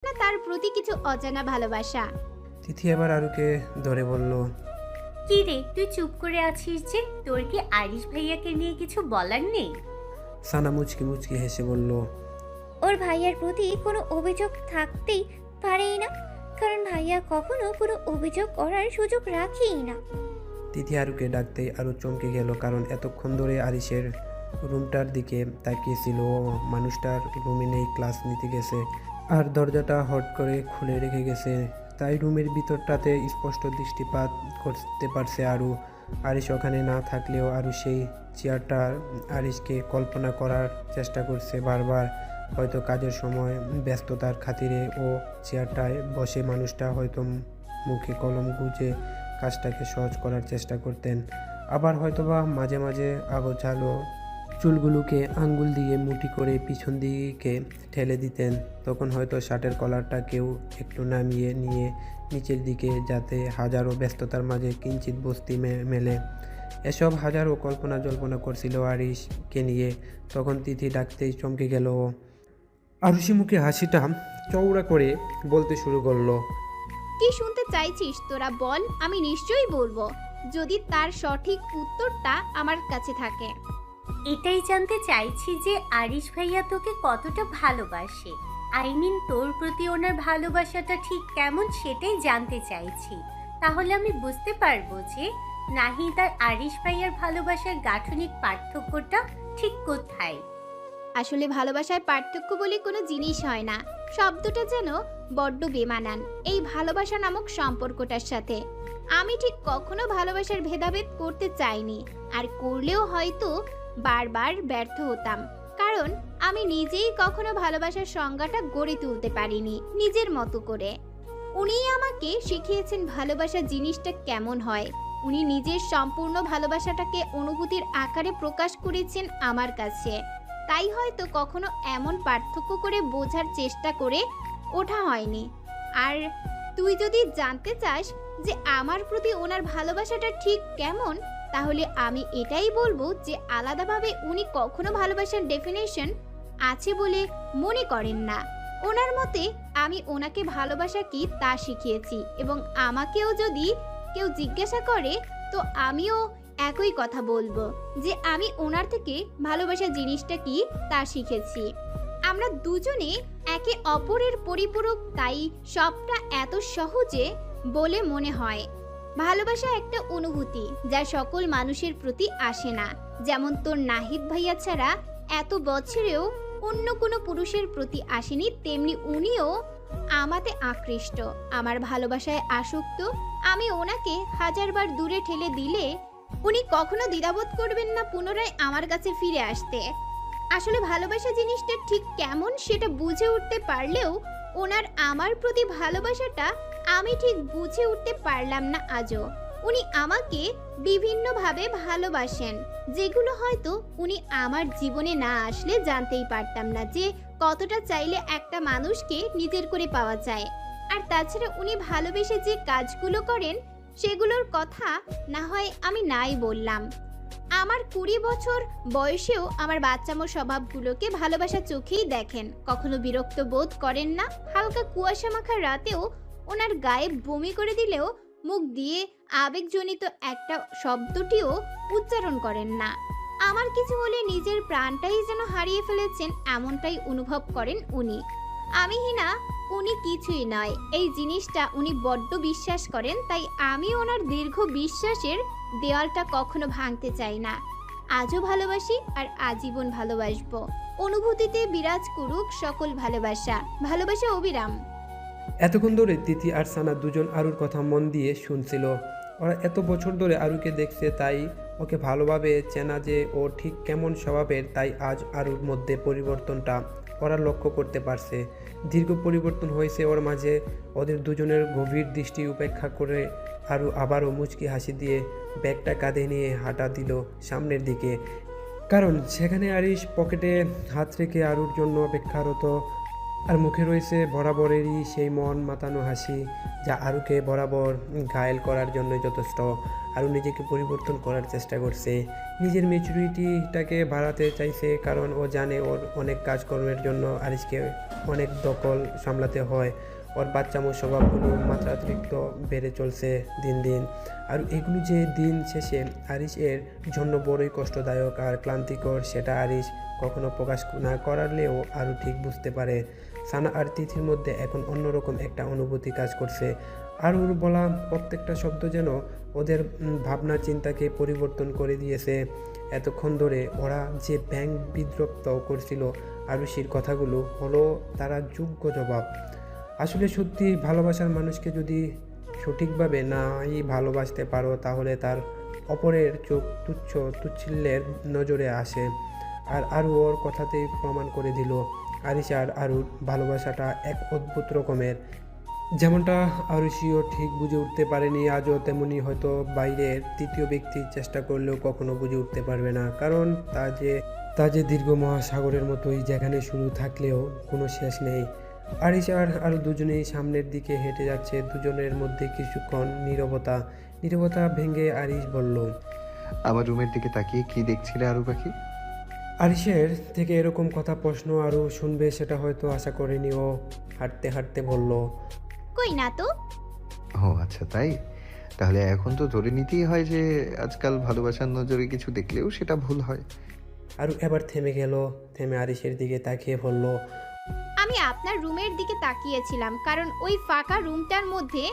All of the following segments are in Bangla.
না তার প্রতি কিছু অজানা ভালোবাসা। তিথি এবার আরুকে ধরে বলল, কি রে, তুই চুপ করে আছিস যে? তোর কি আরিশ ভাইয়াকে নিয়ে কিছু বলার নেই? সানা মুচকি মুচকি হেসে বলল, ওর ভাইয়ার প্রতি কোনো অভিযোগ থাকতেই পারেই না, কারণ ভাইয়া কখনো কোনো অভিযোগ করার সুযোগ রাখেই না। তিথি আরুকে ডাকতেই আরু চমকে গেল, কারণ এতক্ষণ ধরে আরিশের রুমটার দিকে তাকিয়েছিল। মানুষটার রুমে নেই, ক্লাস নিতে গেছে, আর দরজাটা হট করে খুলে রেখে গেছে। তাই রুমের ভিতরটাতে স্পষ্ট দৃষ্টিপাত করতে পারছে আরু। আরিশ ওখানে না থাকলেও আরু সেই চেয়ারটার আরিশকে কল্পনা করার চেষ্টা করছে বারবার। হয়তো কাজের সময় ব্যস্ততার খাতিরে ও চেয়ারটায় বসে মানুষটা হয়তো মুখে কলম গুজে কাজটাকে সহজ করার চেষ্টা করতেন। আবার হয়তোবা মাঝে মাঝে আগোছালো চুলগুলোকে আঙ্গুল দিয়ে মুঠি করে পিছন দিকে ঠেলে দিতেন। তখন হয়তো শার্টের কলারটা কেউ একটু নামিয়ে নিয়ে নিচের দিকে, যাতে হাজারো ব্যস্ততার মাঝে কিঞ্চিত বস্তি মেলে। এসব হাজারো কল্পনা জল্পনা করছিল আরিশকে নিয়ে। তখন তিথি ডাকতেই চমকে গেল ও। আরুষি মুখে হাসিটা চওড়া করে বলতে শুরু করলো, কি শুনতে চাইছিস তোরা বল, আমি নিশ্চয়ই বলবো, যদি তার সঠিক উত্তরটা আমার কাছে থাকে। এটাই জানতে চাইছি যে আরিশ ভাইয়া তোকে কতটা ভালোবাসে। তোর প্রতি ওনার ভালোবাসাটা ঠিক কেমন সেটাই জানতে চাইছি। তাহলে আমি বুঝতে পারবো যে নাহিদ আর আরিশ ভাইয়ার ভালোবাসার গাঠনিক পার্থক্যটা ঠিক কোথায়। আসলে ভালোবাসায় পার্থক্য বলে কোনো জিনিস হয় না। শব্দটা যেন বড্ড বেমানান এই ভালোবাসা নামক সম্পর্কটার সাথে। আমি ঠিক কখনো ভালোবাসার ভেদাভেদ করতে চাইনি, আর করলেও হয়তো বারবার ব্যর্থ হতাম, কারণ আমি নিজেই কখনো ভালোবাসার সংজ্ঞাটা গড়ে তুলতে পারিনি নিজের মতো করে। উনিই আমাকে শিখিয়েছেন ভালোবাসা জিনিসটা কেমন হয়। উনি নিজের সম্পূর্ণ ভালোবাসাটাকে অনুভূতির আকারে প্রকাশ করেছেন আমার কাছে। তাই হয়তো কখনো এমন পার্থক্য করে বোঝার চেষ্টা করে ওঠা হয়নি। আর তুই যদি জানতে চাস যে আমার প্রতি ওনার ভালোবাসাটা ঠিক কেমন, তাহলে আমি এটাই বলবো যে আলাদাভাবে উনি কখনো ভালোবাসার ডেফিনেশন আছে বলে মনে করেন না। ওনার মতে আমি ওনাকে ভালোবাসা কি তা শিখিয়েছি, এবং আমাকেও যদি কেউ জিজ্ঞাসা করে তো আমিও একই কথা বলবো যে আমি ওনার থেকে ভালোবাসা জিনিসটা কি তা শিখেছি। আমরা দুজনে একে অপরের পরিপূরক, তাই সবটা এত সহজে বলে মনে হয়। ভালোবাসা একটা অনুভূতি যা সকল মানুষের প্রতি আসে না। যেমন তোর নাহিদ ভাইয়া ছাড়া এত বছরেও অন্য কোনো পুরুষের প্রতি আসেনি, তেমনি উনিও আমাতে আকৃষ্ট, আমার ভালোবাসায় আসক্ত। আমি ওনাকে হাজারবার দূরে ঠেলে দিলে উনি কখনো দ্বিধাবোধ করবেন না পুনরায় আমার কাছে ফিরে আসতে। আসলে ভালোবাসা জিনিসটা ঠিক কেমন সেটা বুঝে উঠতে পারলেও ওনার আমার প্রতি ভালোবাসাটা আমি ঠিক বুঝে উঠতে পারলাম না আজও। উনি আমাকে বিভিন্নভাবে ভালোবাসেন, যেগুলো হয়তো উনি আমার জীবনে না আসলে জানতেই পারতাম না যে কতটা চাইলে একটা মানুষকে নিজের করে পাওয়া যায়। আর তাছাড়া উনি ভালোবেসে যে কাজগুলো করেন সেগুলোর কথা না হয় আমি নাই বললাম। আমার 20 বছর বয়সেও আমার বাচ্চামো স্বভাবগুলোকে ভালোবাসা চোখেই দেখেন, কখনো বিরক্ত বোধ করেন না। হালকা কুয়াশা মাখা রাতেও ওনার গায়ে বমি করে দিলেও মুখ দিয়ে আবেগজনিত একটা শব্দটিও উচ্চারণ করেন না। আমার কিছু হলে নিজের প্রাণটাই যেন হারিয়ে ফেলেছেন এমনটাই অনুভব করেন উনি। আমি হিনা, উনি কিছুই নয়, এই জিনিসটা উনি বড্ড বিশ্বাস করেন। তাই আমি ওনার দীর্ঘ বিশ্বাসের দেওয়ালটা কখনো ভাঙতে চাই না। আজও ভালোবাসি আর আজীবন ভালোবাসবো। অনুভূতিতে বিরাজ করুক সকল ভালোবাসা, ভালোবাসা অবিরাম। এতক্ষণ ধরে তিথি আর সানা দুজন আরুর কথা মন দিয়ে শুনছিল। ওরা এত বছর ধরে আরুকে দেখছে, তাই ওকে ভালোভাবে চেনা যে ও ঠিক কেমন স্বভাবের, তাই আজ আরুর মধ্যে পরিবর্তনটা ওরা লক্ষ্য করতে পারছে। দীর্ঘ পরিবর্তন হয়েছে ওর মাঝে। ওদের দুজনের গভীর দৃষ্টি উপেক্ষা করে আরু আবারও মুচকি হাসি দিয়ে ব্যাগটা কাঁধে নিয়ে হাঁটা দিল সামনের দিকে, কারণ সেখানে আরিশ পকেটে হাত রেখে আরুর জন্য অপেক্ষারত। আর মুখে রয়েছে বরাবরেরই সেই মন মাতানো হাসি, যা আরুকে বরাবর ঘায়েল করার জন্য যথেষ্ট। আরু নিজেকে পরিবর্তন করার চেষ্টা করছে, নিজের ম্যাচুরিটিটাকে বাড়াতে চাইছে, কারণ ও জানে ওর অনেক কাজকর্মের জন্য আরিশকে অনেক দখল সামলাতে হয়। ওর বাচ্চামো স্বভাবগুলো মাত্রাতিরিক্ত বেড়ে চলছে দিন দিন। আর এগুলো যে দিন শেষে আরিশ এর জন্য বড়ই কষ্টদায়ক আর ক্লান্তিকর, সেটা আরিশ কখনো প্রকাশ না করালেও আরও ঠিক বুঝতে পারে। সানা আর তিথির মধ্যে এখন অন্যরকম একটা অনুভূতি কাজ করছে। আর ওর বলা প্রত্যেকটা শব্দ যেন ওদের ভাবনা চিন্তাকে পরিবর্তন করে দিয়েছে। এতক্ষণ ধরে ওরা যে ব্যাং বিদ্রুপ্ত করছিল আরুষির কথাগুলো হলো তারা যোগ্য জবাব। আসলে সত্যি ভালোবাসার মানুষকে যদি সঠিকভাবে নাই ভালোবাসতে পারো, তাহলে তার অপরের চোখ তুচ্ছিল্যের নজরে আসে। আর আরু ওর কথাতেই প্রমাণ করে দিল আরিশ আর আরুর ভালোবাসাটা এক অদ্ভুত রকমের। যেমনটা আরুষিও ঠিক বুঝে উঠতে পারেনি আজও, তেমনি হয়তো বাইরের তৃতীয় ব্যক্তি চেষ্টা করলেও কখনো বুঝে উঠতে পারবে না, কারণ তা যে দীর্ঘ মহাসাগরের মতোই, যেখানে শুরু থাকলেও কোনো শেষ নেই। আরিশ আর আরু দুজনেই সামনের দিকে হেঁটে যাচ্ছে। দুজনের মধ্যে কিছুক্ষণ নীরবতা ভেঙে আরিশ বলল, আমার রুমের দিকে তাকিয়ে কি দেখছিলে আরু পাখি? আরিশের থেকে এরকম কথা প্রশ্ন আরও শুনবে সেটা হয়তো আশা করেনি। ও হাঁটতে হাঁটতে বলল, কই না তো। ও আচ্ছা, তাই? তাহলে এখন তো ধরে নিতেই হয় যে আজকাল ভালোবাসার নজরে কিছু দেখলেও সেটা ভুল হয়। আরও এবার থেমে গেল, থেমে আরিশের দিকে তাকিয়ে বলল, আমি আপনার রুমের দিকে তাকিয়েছিলাম, কারণ ওই ফাঁকা রুমটার মধ্যে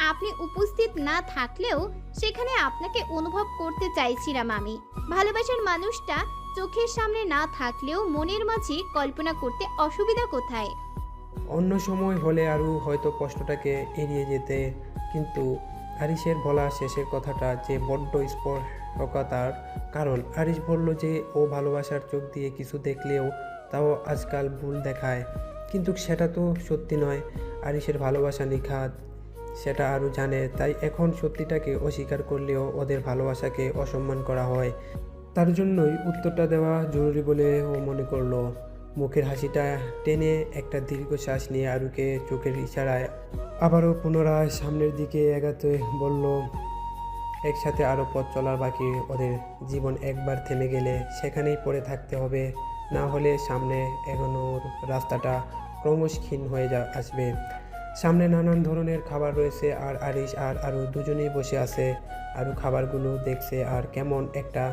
আপনি উপস্থিত না থাকলেও সেখানে আপনাকে অনুভব করতে চাইছিলাম আমি। ভালোবাসার মানুষটা চোখের সামনে না থাকলেও মনের মাঝে কল্পনা করতে অসুবিধা কোথায়? অন্য সময় হলে আরও হয়তো প্রশ্নটাকে এড়িয়ে যেতে, কিন্তু আরিশের বলা শেষের কথাটা যে বড্ড স্পর্শকাতর। কারণ আরিশ বলল যে ও ভালোবাসার চোখ দিয়ে কিছু দেখলেও তাও আজকাল ভুল দেখায়, কিন্তু সেটা তো সত্যি নয়। আরিশের ভালোবাসা নিখাত, সেটা আরও জানে। তাই এখন সত্যিটাকে অস্বীকার করলেও ওদের ভালোবাসাকে অসম্মান করা হয়। তার জন্যই উত্তরটা দেওয়া জরুরি বলে ও মনে করলো। মুখের হাসিটা টেনে একটা দীর্ঘশ্বাস নিয়ে আরুকে চোখের ইশারায় আবারও পুনরায় সামনের দিকে এগাতে বলল, একসাথে আরও পথ চলার বাকি ওদের। জীবন একবার থেমে গেলে সেখানেই পড়ে থাকতে হবে, না হলে সামনে এগোনোর রাস্তাটা ক্রমশ ক্ষীণ হয়ে আসবে। সামনে নানান ধরনের খাবার রয়েছে আর আরিশ আর আরু দুজনেই বসে আছে। আরু খাবারগুলো দেখছে আর কেমন একটা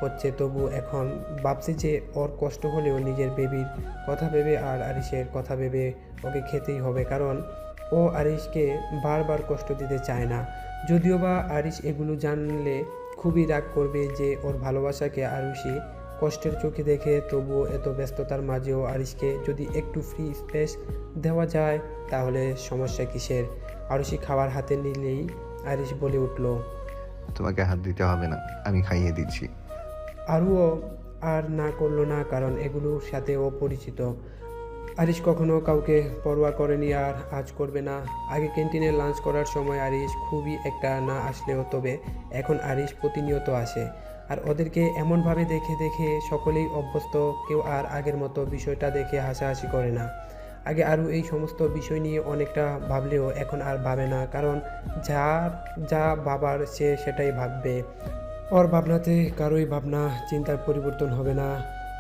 হচ্ছে, তবু এখন ভাবছে যে ওর কষ্ট হলেও নিজের বেবির কথা ভেবে আর আরিশের কথা ভেবে ওকে খেতেই হবে, কারণ ও আরিশকে বারবার কষ্ট দিতে চায় না। যদিও বা আরিশ এগুলো জানলে খুবই রাগ করবে যে ওর ভালোবাসাকে আরুষি কষ্টের চোখে দেখে, তবুও এত ব্যস্ততার মাঝেও আরিশকে যদি একটু ফ্রি স্পেস দেওয়া যায় তাহলে সমস্যা কিসের? আরুষি খাবার হাতে নিলেই আরিশ বলে উঠল, তোমাকে হাত দিতে হবে না, আমি খাইয়ে দিচ্ছি। আরুও আর না করলো না, কারণ এগুলোর সাথে ও পরিচিত। আরিশ কখনো কাউকে পরোয়া করেনি আর আজ করবে না। আগে ক্যান্টিনে লাঞ্চ করার সময় আরিশ খুবই একটা না আসলেও, তবে এখন আরিশ প্রতিনিয়ত আসে। আর ওদেরকে এমনভাবে দেখে দেখে সকলেই অভ্যস্ত, কেউ আর আগের মতো বিষয়টা দেখে হাসাহাসি করে না। আগে আরও এই সমস্ত বিষয় নিয়ে অনেকটা ভাবলেও এখন আর ভাবে না, কারণ যা ভাবার সে সেটাই ভাববে। ওর ভাবনাতে কারোই ভাবনা চিন্তার পরিবর্তন হবে না।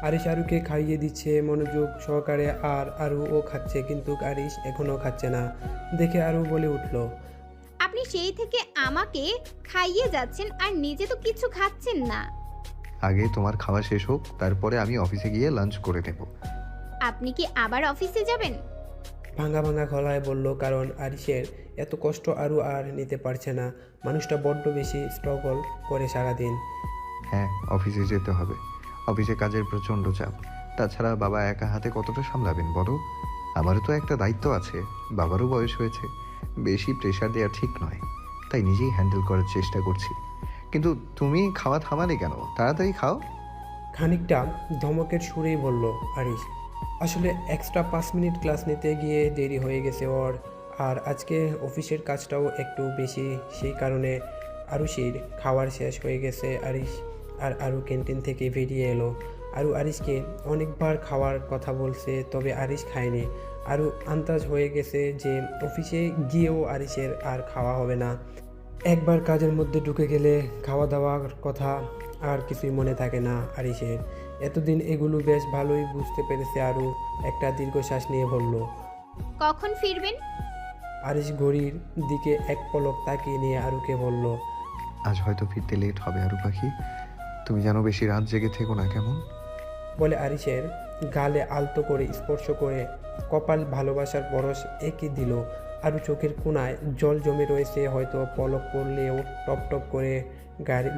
আরিশ আরুকে খাইয়ে দিচ্ছে মনোযোগ সহকারে, আর আরু ও খাচ্ছে, কিন্তু আরিশ এখনও খাচ্ছে না দেখে আরু বলে উঠল, আপনি সেই থেকে আমাকে খাইয়ে যাচ্ছেন আর নিজে তো কিছু খাচ্ছেন না। আগে তোমার খাওয়া শেষ হোক, তারপরে আমি অফিসে গিয়ে লাঞ্চ করে নেব। আপনি কি আবার অফিসে যাবেন? ভাঙা ভাঙা গলায় বলল, কারণ আরিশের এত কষ্ট আরু আর নিতে পারছে না। মানুষটা বড্ড বেশি স্ট্রাগল করে সারাদিন। হ্যাঁ, অফিসে যেতে হবে। অফিসে কাজের প্রচণ্ড চাপ। তাছাড়া বাবা একা হাতে কতটা সামলাবেন বলো? আমারও তো একটা দায়িত্ব আছে। বাবারও বয়স হয়েছে, বেশি প্রেশার দেওয়া ঠিক নয়, তাই নিজেই হ্যান্ডেল করার চেষ্টা করছি। কিন্তু তুমি খাওয়া থামালে কেন? তাড়াতাড়ি খাও। খানিকটা ধমকের সুরেই বলল আরিশ। আসলে এক্সট্রা 5 মিনিট ক্লাস নিতে গিয়ে দেরি হয়ে গেছে ওর, আর আজকে অফিসের কাজটাও একটু বেশি, সেই কারণে আরুষির খাওয়ার শেষ হয়ে গেছে। আরিশ আর আরু ক্যান্টিন থেকে বেরিয়ে এলো। আরু আরিশকে অনেকবার খাওয়ার কথা বলছে, তবে আরিশ খায়নি। আরও আন্দাজ হয়ে গেছে যে অফিসে গিয়েও আরিশের আর খাওয়া হবে না। একবার কাজের মধ্যে ঢুকে গেলে খাওয়া দাওয়ার কথা আর কিছুই মনে থাকে না আরিশের। এতদিন এগুলো বেশ ভালোই বুঝতে পেরেছে। আরও একটা দীর্ঘশ্বাস নিয়ে বলল, কখন ফিরবেন? আরিশ ঘড়ির দিকে এক পলক তাকিয়ে নিয়ে আরুকে বলল, আজ হয়তো ফিরতে লেট হবে আরু পাখি, তুমি যেন বেশি রাত জেগে থেকো না, কেমন? বলে আরিশের গালে আলতো করে স্পর্শ করে কপাল ভালোবাসার পরশ এঁকে দিল। আরও চোখের কোণায় জল জমে রয়েছে, হয়তো পলক পড়লেও টপ টপ করে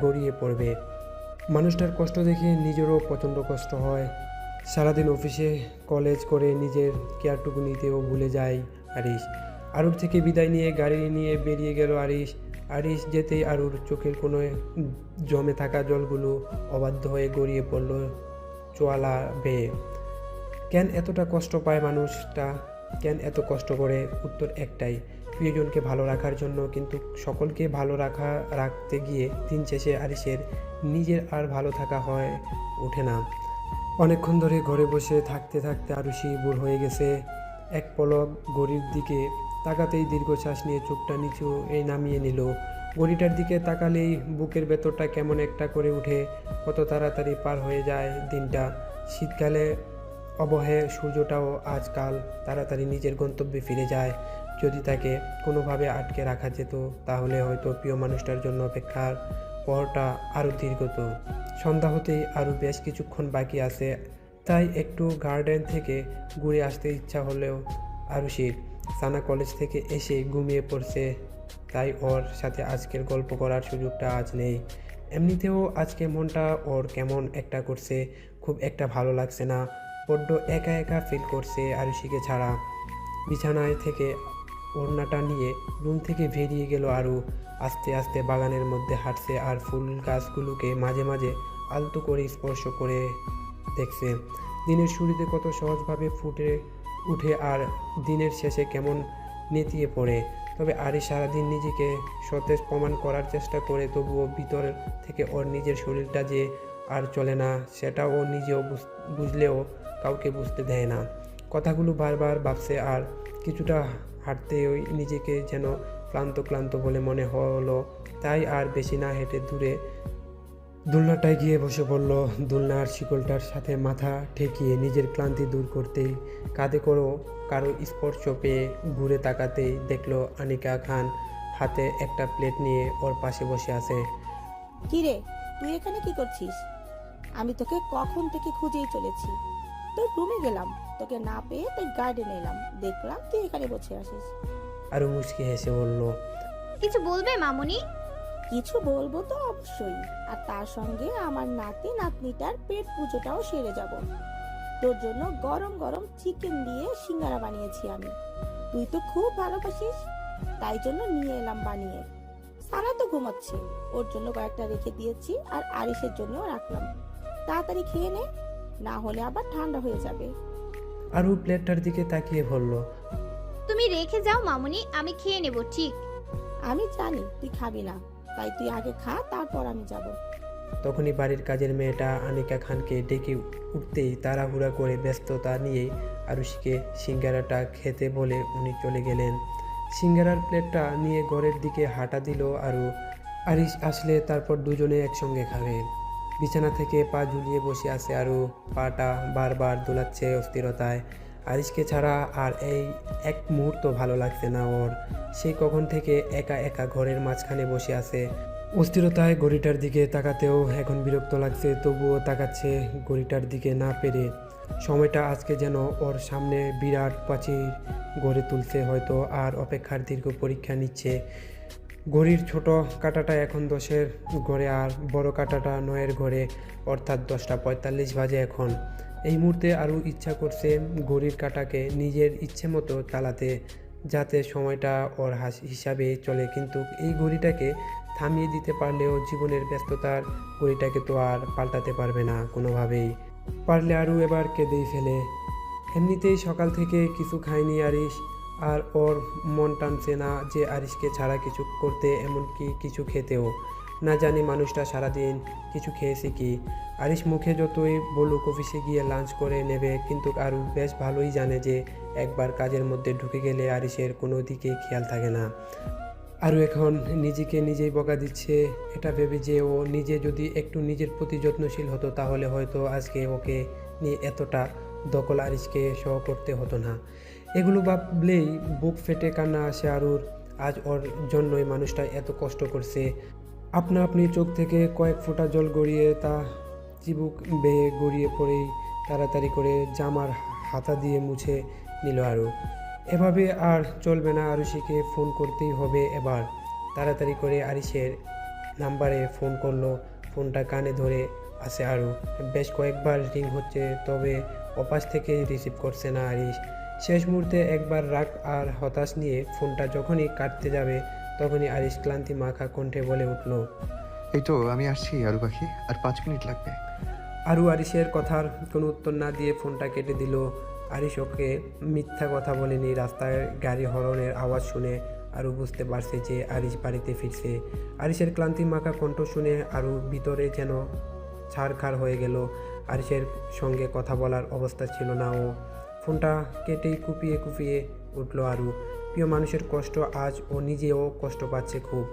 গড়িয়ে পড়বে। মানুষটার কষ্ট দেখে নিজেরও প্রচণ্ড কষ্ট হয়। সারাদিন অফিসে কলেজ করে নিজের কেয়ারটুকু নিতেও ভুলে যায় আরিশ। আরুর থেকে বিদায় নিয়ে গাড়ি নিয়ে বেরিয়ে গেল আরিশ। আরিশ যেতেই আরুর চোখের কোণে জমে থাকা জলগুলো অবাধ্য হয়ে গড়িয়ে পড়ল চোয়ালা বেয়ে। কেন এতটা কষ্ট পায় মানুষটা, কেন এত কষ্ট করে? উত্তর একটাই, প্রিয়জনকে ভালো রাখার জন্য। কিন্তু সকলকে ভালো রাখতে গিয়ে দিন শেষে আরিশের নিজের আর ভালো থাকা হয়ে ওঠে না। অনেকক্ষণ ধরে ঘরে বসে থাকতে থাকতে আরুষি বোর হয়ে গেছে। এক পলক ঘড়ির দিকে তাকাতেই দীর্ঘশ্বাস নিয়ে চোখটা নিচু নামিয়ে নিল। ঘড়িটার দিকে তাকালেই বুকের ভেতরটা কেমন একটা করে উঠে। কত তাড়াতাড়ি পার হয়ে যায় দিনটা। শীতকালে অবহে সূর্যটাও আজকাল তাড়াতাড়ি নিজের গন্তব্যে ফিরে যায়। যদি তাকে কোনোভাবে আটকে রাখা যেত তাহলে হয়তো প্রিয় মানুষটার জন্য অপেক্ষার পরটা আরও দীর্ঘ হতো। সন্ধ্যা হতেই আরও বেশ কিছুক্ষণ বাকি আছে, তাই একটু গার্ডেন থেকে ঘুরে আসতে ইচ্ছা হলেও আরুষির। সানা কলেজ থেকে এসে ঘুমিয়ে পড়ছে, তাই ওর সাথে আজকের গল্প করার সুযোগটা আজ নেই। এমনিতেও আজকে মনটা ওর কেমন একটা করছে, খুব একটা ভালো লাগছে না। বড্ড একা একা ফিল করছে আরুষিকে ছাড়া। বিছানায় থেকে ওড়নাটা নিয়ে রুম থেকে বেরিয়ে গেল আরু। আস্তে আস্তে বাগানের মধ্যে হাঁটছে আর ফুল গাছগুলোকে মাঝে মাঝে আলতো করে স্পর্শ করে দেখছে। দিনের শুরুতে কত সহজভাবে ফুটে উঠে আর দিনের শেষে কেমন নেতিয়ে পড়ে। তবে আরিশ সারাদিন নিজেকে সতেজ প্রমাণ করার চেষ্টা করে, তবুও ভিতর থেকে ওর নিজের শরীরটা যে আর চলে না সেটা ও নিজেও বুঝলেও কাউকে বুঝতে দেয় না। কথাগুলো বারবার ভাবছে আর কিছুটা হাঁটতেই নিজেকে যেন ক্লান্ত ক্লান্ত বলে মনে হলো। তাই আর বেশি না হেঁটে দূরে দোলনাটায় গিয়ে বসে পড়ল। দোলনার শিকলটার সাথে মাথা ঠেকিয়ে নিজের ক্লান্তি দূর করতেই কাঁধে কারো স্পর্শ পেয়ে ঘুরে তাকাতেই দেখলো আনিকা খান হাতে একটা প্লেট নিয়ে ওর পাশে বসে আছে। কিরে, তুই এখানে কি করছিস? আমি তোকে কখন থেকে খুঁজেই চলেছি। তোর রুমে গেলাম, তোকে না পেয়ে তাই গার্ডেনে এলাম, দেখলাম তুই এখানে বসে আছিস। আরও মুচকি হেসে বলল, কিছু বলবে মামুনি? কিছু বলবো তো অবশ্যই, আর তার সঙ্গে আমার নাতি নাতনিটার পেট পুজোটাও সেরে যাব। তোর জন্য গরম গরম চিকেন দিয়ে সিঙ্গারা বানিয়েছি আমি। তুই তো খুব ভালোবাসিস, তাই জন্য নিয়ে এলাম বানিয়ে। সারা তো ঘুমাচ্ছে, ওর জন্য কয়েকটা রেখে দিয়েছি আর আরিশের জন্যও রাখলাম। তাড়াতাড়ি খেয়ে নে, না হলে আবার ঠান্ডা হয়ে যাবে। আরও প্লেটটার দিকে তাকিয়ে বলল, তুমি রেখে যাও মামুনি, আমি খেয়ে নেব। ঠিক, আমি জানি তুই খাবি না, তাই তুই আগে খা, তারপর আমি যাব। তখনই বাড়ির কাজের মেয়েটা আনিকা খানকে ডেকে উঠতেই তাড়াহুড়া করে ব্যস্ততা নিয়েই আরুষিকে সিঙ্গারাটা খেতে বলে উনি চলে গেলেন। সিঙ্গারার প্লেটটা নিয়ে ঘরের দিকে হাঁটা দিল আরিশ আসলে তারপর দুজনে একসঙ্গে খাবে। বিছানা থেকে পা ঝুলিয়ে বসে আছে আরু, পাটা বারবার দোলাচ্ছে অস্থিরতায়। আরিশকে ছাড়া আর এই এক মুহূর্ত ভালো লাগছে না ওর। সেই কখন থেকে একা একা ঘরের মাঝখানে বসে আছে। অস্থিরতায় ঘড়িটার দিকে তাকাতেও এখন বিরক্ত লাগছে, তবুও তাকাচ্ছে ঘড়িটার দিকে না পেরে। সময়টা আজকে যেন ওর সামনে বিরাট প্রাচীর গড়ে তুলছে, হয়তো আর অপেক্ষার দীর্ঘ পরীক্ষা নিচ্ছে। ঘড়ির ছোট কাঁটাটা এখন 10-এর ঘরে আর বড় কাঁটাটা 9-এর ঘরে, অর্থাৎ 10:45 বাজে এখন। এই মুহূর্তে আরও ইচ্ছা করছে ঘড়ির কাঁটাকে নিজের ইচ্ছে মতো চালাতে, যাতে সময়টা ওর হিসাবে চলে। কিন্তু এই ঘড়িটাকে থামিয়ে দিতে পারলেও জীবনের ব্যস্ততার ঘড়িটাকে তো আর পাল্টাতে পারবে না কোনোভাবেই। পারলে আরও এবার কেঁদেই ফেলে। এমনিতেই সকাল থেকে কিছু খায়নি আরিশ, আর ওর মন টানছে না যে আরিশকে ছাড়া কিছু করতে, এমনকি কিছু খেতেও। না জানি মানুষটা সারাদিন কিছু খেয়েছে কি। আরিশ মুখে যতই বলুক অফিসে গিয়ে লাঞ্চ করে নেবে, কিন্তু আরু বেশ ভালোই জানে যে একবার কাজের মধ্যে ঢুকে গেলে আরিশের কোনো দিকেই খেয়াল থাকে না। আরও এখন নিজেকে নিজেই বকা দিচ্ছে, এটা ভেবে যে ও নিজে যদি একটু নিজের প্রতি যত্নশীল হতো তাহলে হয়তো আজকে ওকে নিয়ে এতটা দখল আরিশকে সহ করতে হতো না। এগুলো ভাবলেই বুক ফেটে কান্না আসে আরুর। আজ ওর জন্যই মানুষটা এত কষ্ট করছে। আপনা আপনি চোখ থেকে কয়েক ফোঁটা জল গড়িয়ে তা চিবুক বেয়ে গড়িয়ে পড়েই তাড়াতাড়ি করে জামার হাতা দিয়ে মুছে নিল আরু। এভাবে আর চলবে না, আরুষিকে ফোন করতেই হবে এবার। তাড়াতাড়ি করে আরিশের নাম্বারে ফোন করলো। ফোনটা কানে ধরে আছে আরু। বেশ কয়েকবার রিং হচ্ছে, তবে ওপাশ থেকে রিসিভ করছে না আরিশ। শেষ মুহূর্তে একবার রাগ আর হতাশ নিয়ে ফোনটা যখনই কাটতে যাবে তখনই আরিশ ক্লান্তি মাখা কণ্ঠে বলে উঠল, এই তো আমি আসছি আরু পাখি, আর 5 মিনিট লাগবে। আরু আরিশের কথার কোনো উত্তর না দিয়ে ফোনটা কেটে দিল। আরিশ ওকে মিথ্যা কথা বলেনি। রাস্তায় গাড়ি হরনের আওয়াজ শুনে আরু বুঝতে পারছে যে আরিশ বাড়িতে ফিরছে। আরিশের ক্লান্তি মাখা কণ্ঠ শুনে আরু ভিতরে যেন ছাড়খাড় হয়ে গেল। আরিশের সঙ্গে কথা বলার অবস্থা ছিল না ও। ফোনটা কেটেই কুপিয়ে কুপিয়ে উঠল আরু। প্রিয় মানুষের কষ্ট আজ ও নিজেও কষ্ট পাচ্ছে খুব।